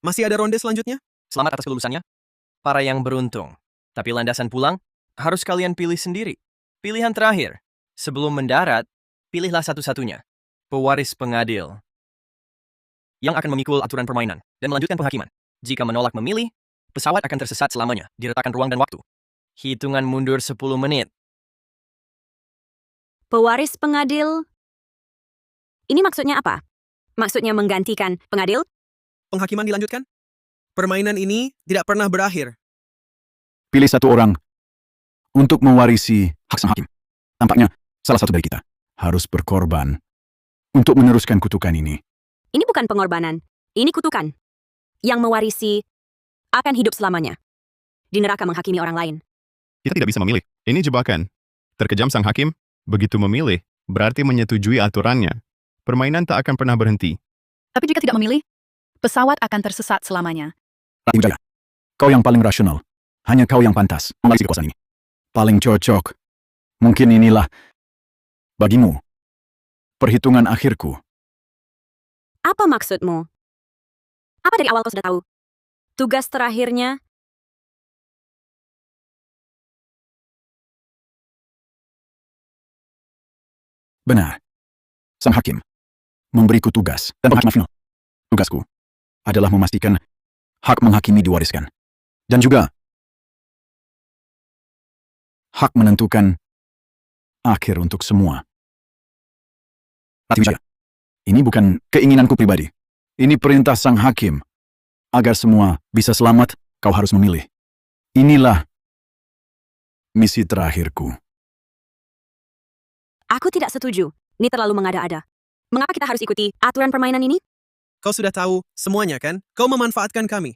S3: Masih ada ronde selanjutnya?
S8: Selamat atas kelulusannya. Para yang beruntung. Tapi landasan pulang, harus kalian pilih sendiri. Pilihan terakhir. Sebelum mendarat, pilihlah satu-satunya. Pewaris pengadil. Yang akan memikul aturan permainan dan melanjutkan penghakiman. Jika menolak memilih, pesawat akan tersesat selamanya di retakan ruang dan waktu. Hitungan mundur 10 menit.
S6: Pewaris pengadil. Ini maksudnya apa? Maksudnya menggantikan pengadil?
S3: Penghakiman dilanjutkan? Permainan ini tidak pernah berakhir.
S4: Pilih satu orang untuk mewarisi hak sang hakim. Tampaknya salah satu dari kita harus berkorban untuk meneruskan kutukan ini.
S6: Ini bukan pengorbanan. Ini kutukan. Yang mewarisi akan hidup selamanya. Di neraka menghakimi orang lain.
S2: Kita tidak bisa memilih. Ini jebakan. Terkejam sang hakim, begitu memilih, berarti menyetujui aturannya. Permainan tak akan pernah berhenti.
S12: Tapi jika tidak memilih, pesawat akan tersesat selamanya.
S4: Rati Wijaya, kau yang paling rasional. Hanya kau yang pantas mewarisi kekuasaan ini. Paling cocok. Mungkin inilah bagimu perhitungan akhirku.
S6: Apa maksudmu? Apa dari awal kau sudah tahu? Tugas terakhirnya?
S4: Benar. Sang hakim memberiku tugas dan penghakiman final. Tugasku adalah memastikan hak menghakimi diwariskan. Dan juga hak menentukan akhir untuk semua. Rati Wijaya, ini bukan keinginanku pribadi. Ini perintah sang hakim. Agar semua bisa selamat, kau harus memilih. Inilah misi terakhirku.
S6: Aku tidak setuju. Ini terlalu mengada-ada. Mengapa kita harus ikuti aturan permainan ini?
S3: Kau sudah tahu semuanya kan? Kau memanfaatkan kami.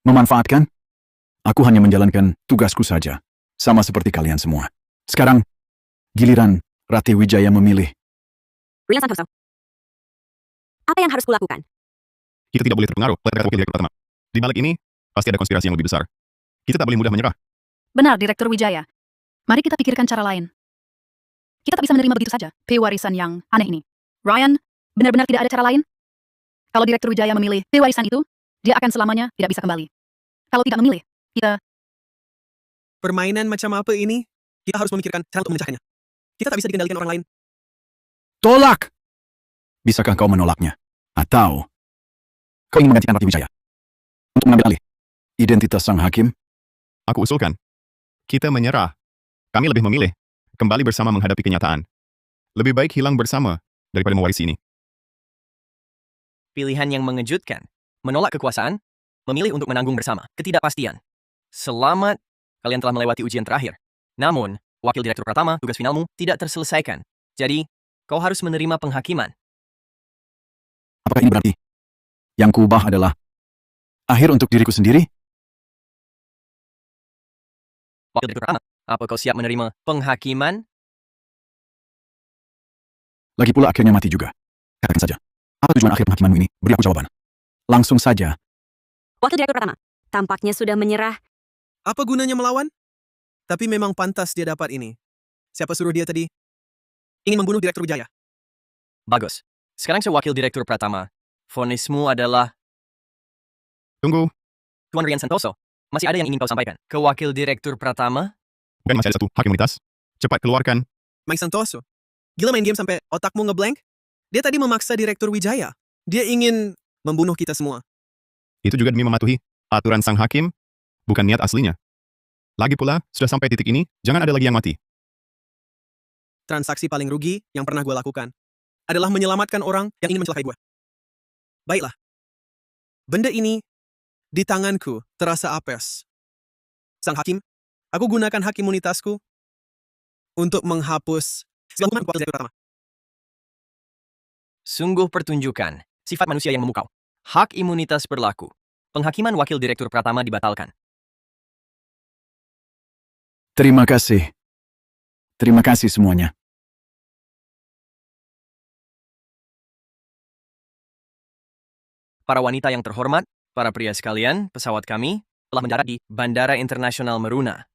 S4: Memanfaatkan? Aku hanya menjalankan tugasku saja. Sama seperti kalian semua. Sekarang, giliran Rati Wijaya memilih.
S6: Rian Santoso. Apa yang harus kulakukan?
S2: Kita tidak boleh terpengaruh oleh wakil direktur pertama. Di balik ini, pasti ada konspirasi yang lebih besar. Kita tak boleh mudah menyerah.
S12: Benar, Direktur Wijaya. Mari kita pikirkan cara lain. Kita tak bisa menerima begitu saja pewarisan yang aneh ini. Ryan, benar-benar tidak ada cara lain? Kalau Direktur Wijaya memilih pewarisan itu, dia akan selamanya tidak bisa kembali. Kalau tidak memilih, kita...
S3: Permainan macam apa ini? Kita harus memikirkan cara untuk memecahkannya. Kita tak bisa dikendalikan orang lain.
S4: Tolak! Bisakah kau menolaknya? Atau kau ingin menggantikan Rati Wijaya? Untuk mengambil alih identitas sang hakim?
S2: Aku usulkan. Kita menyerah. Kami lebih memilih kembali bersama menghadapi kenyataan. Lebih baik hilang bersama daripada mewarisi ini.
S8: Pilihan yang mengejutkan. Menolak kekuasaan, memilih untuk menanggung bersama. Ketidakpastian. Selamat, kalian telah melewati ujian terakhir. Namun, Wakil Direktur Pratama, tugas finalmu tidak terselesaikan. Jadi, kau harus menerima penghakiman.
S4: Apakah ini berarti yang kuubah adalah akhir untuk diriku sendiri?
S8: Wakil Direktur Pratama, apa kau siap menerima penghakiman?
S4: Lagi pula akhirnya mati juga. Katakan saja, apa tujuan akhir penghakimanmu ini? Beri aku jawaban. Langsung saja.
S6: Wakil Direktur Pertama, tampaknya sudah menyerah.
S3: Apa gunanya melawan? Tapi memang pantas dia dapat ini. Siapa suruh dia tadi? Ingin membunuh Direktur Wijaya.
S8: Bagus. Sekarang sewakil Direktur Pratama, vonismu adalah...
S2: Tunggu,
S8: Tuan Rian Santoso, masih ada yang ingin kau sampaikan? Ke Wakil Direktur Pratama?
S2: bukan masih ada satu hak imunitas? Cepat keluarkan.
S3: Mike Santoso. Gila main game sampai otakmu ngeblank? Dia tadi memaksa Direktur Wijaya. Dia ingin membunuh kita semua.
S2: Itu juga demi mematuhi aturan sang hakim, bukan niat aslinya. Lagi pula, sudah sampai titik ini, jangan ada lagi yang mati.
S3: Transaksi paling rugi yang pernah gue lakukan adalah menyelamatkan orang yang ingin mencelakai gue. Baiklah. Benda ini di tanganku terasa apes. Sang hakim, aku gunakan hak imunitasku untuk menghapus segala hukuman wakil direktur pertama.
S8: Sungguh pertunjukan sifat manusia yang memukau. Hak imunitas berlaku. Penghakiman Wakil Direktur Pratama dibatalkan.
S4: Terima kasih. Terima kasih semuanya.
S8: Para wanita yang terhormat, para pria sekalian, pesawat kami telah mendarat di Bandara Internasional Meruna.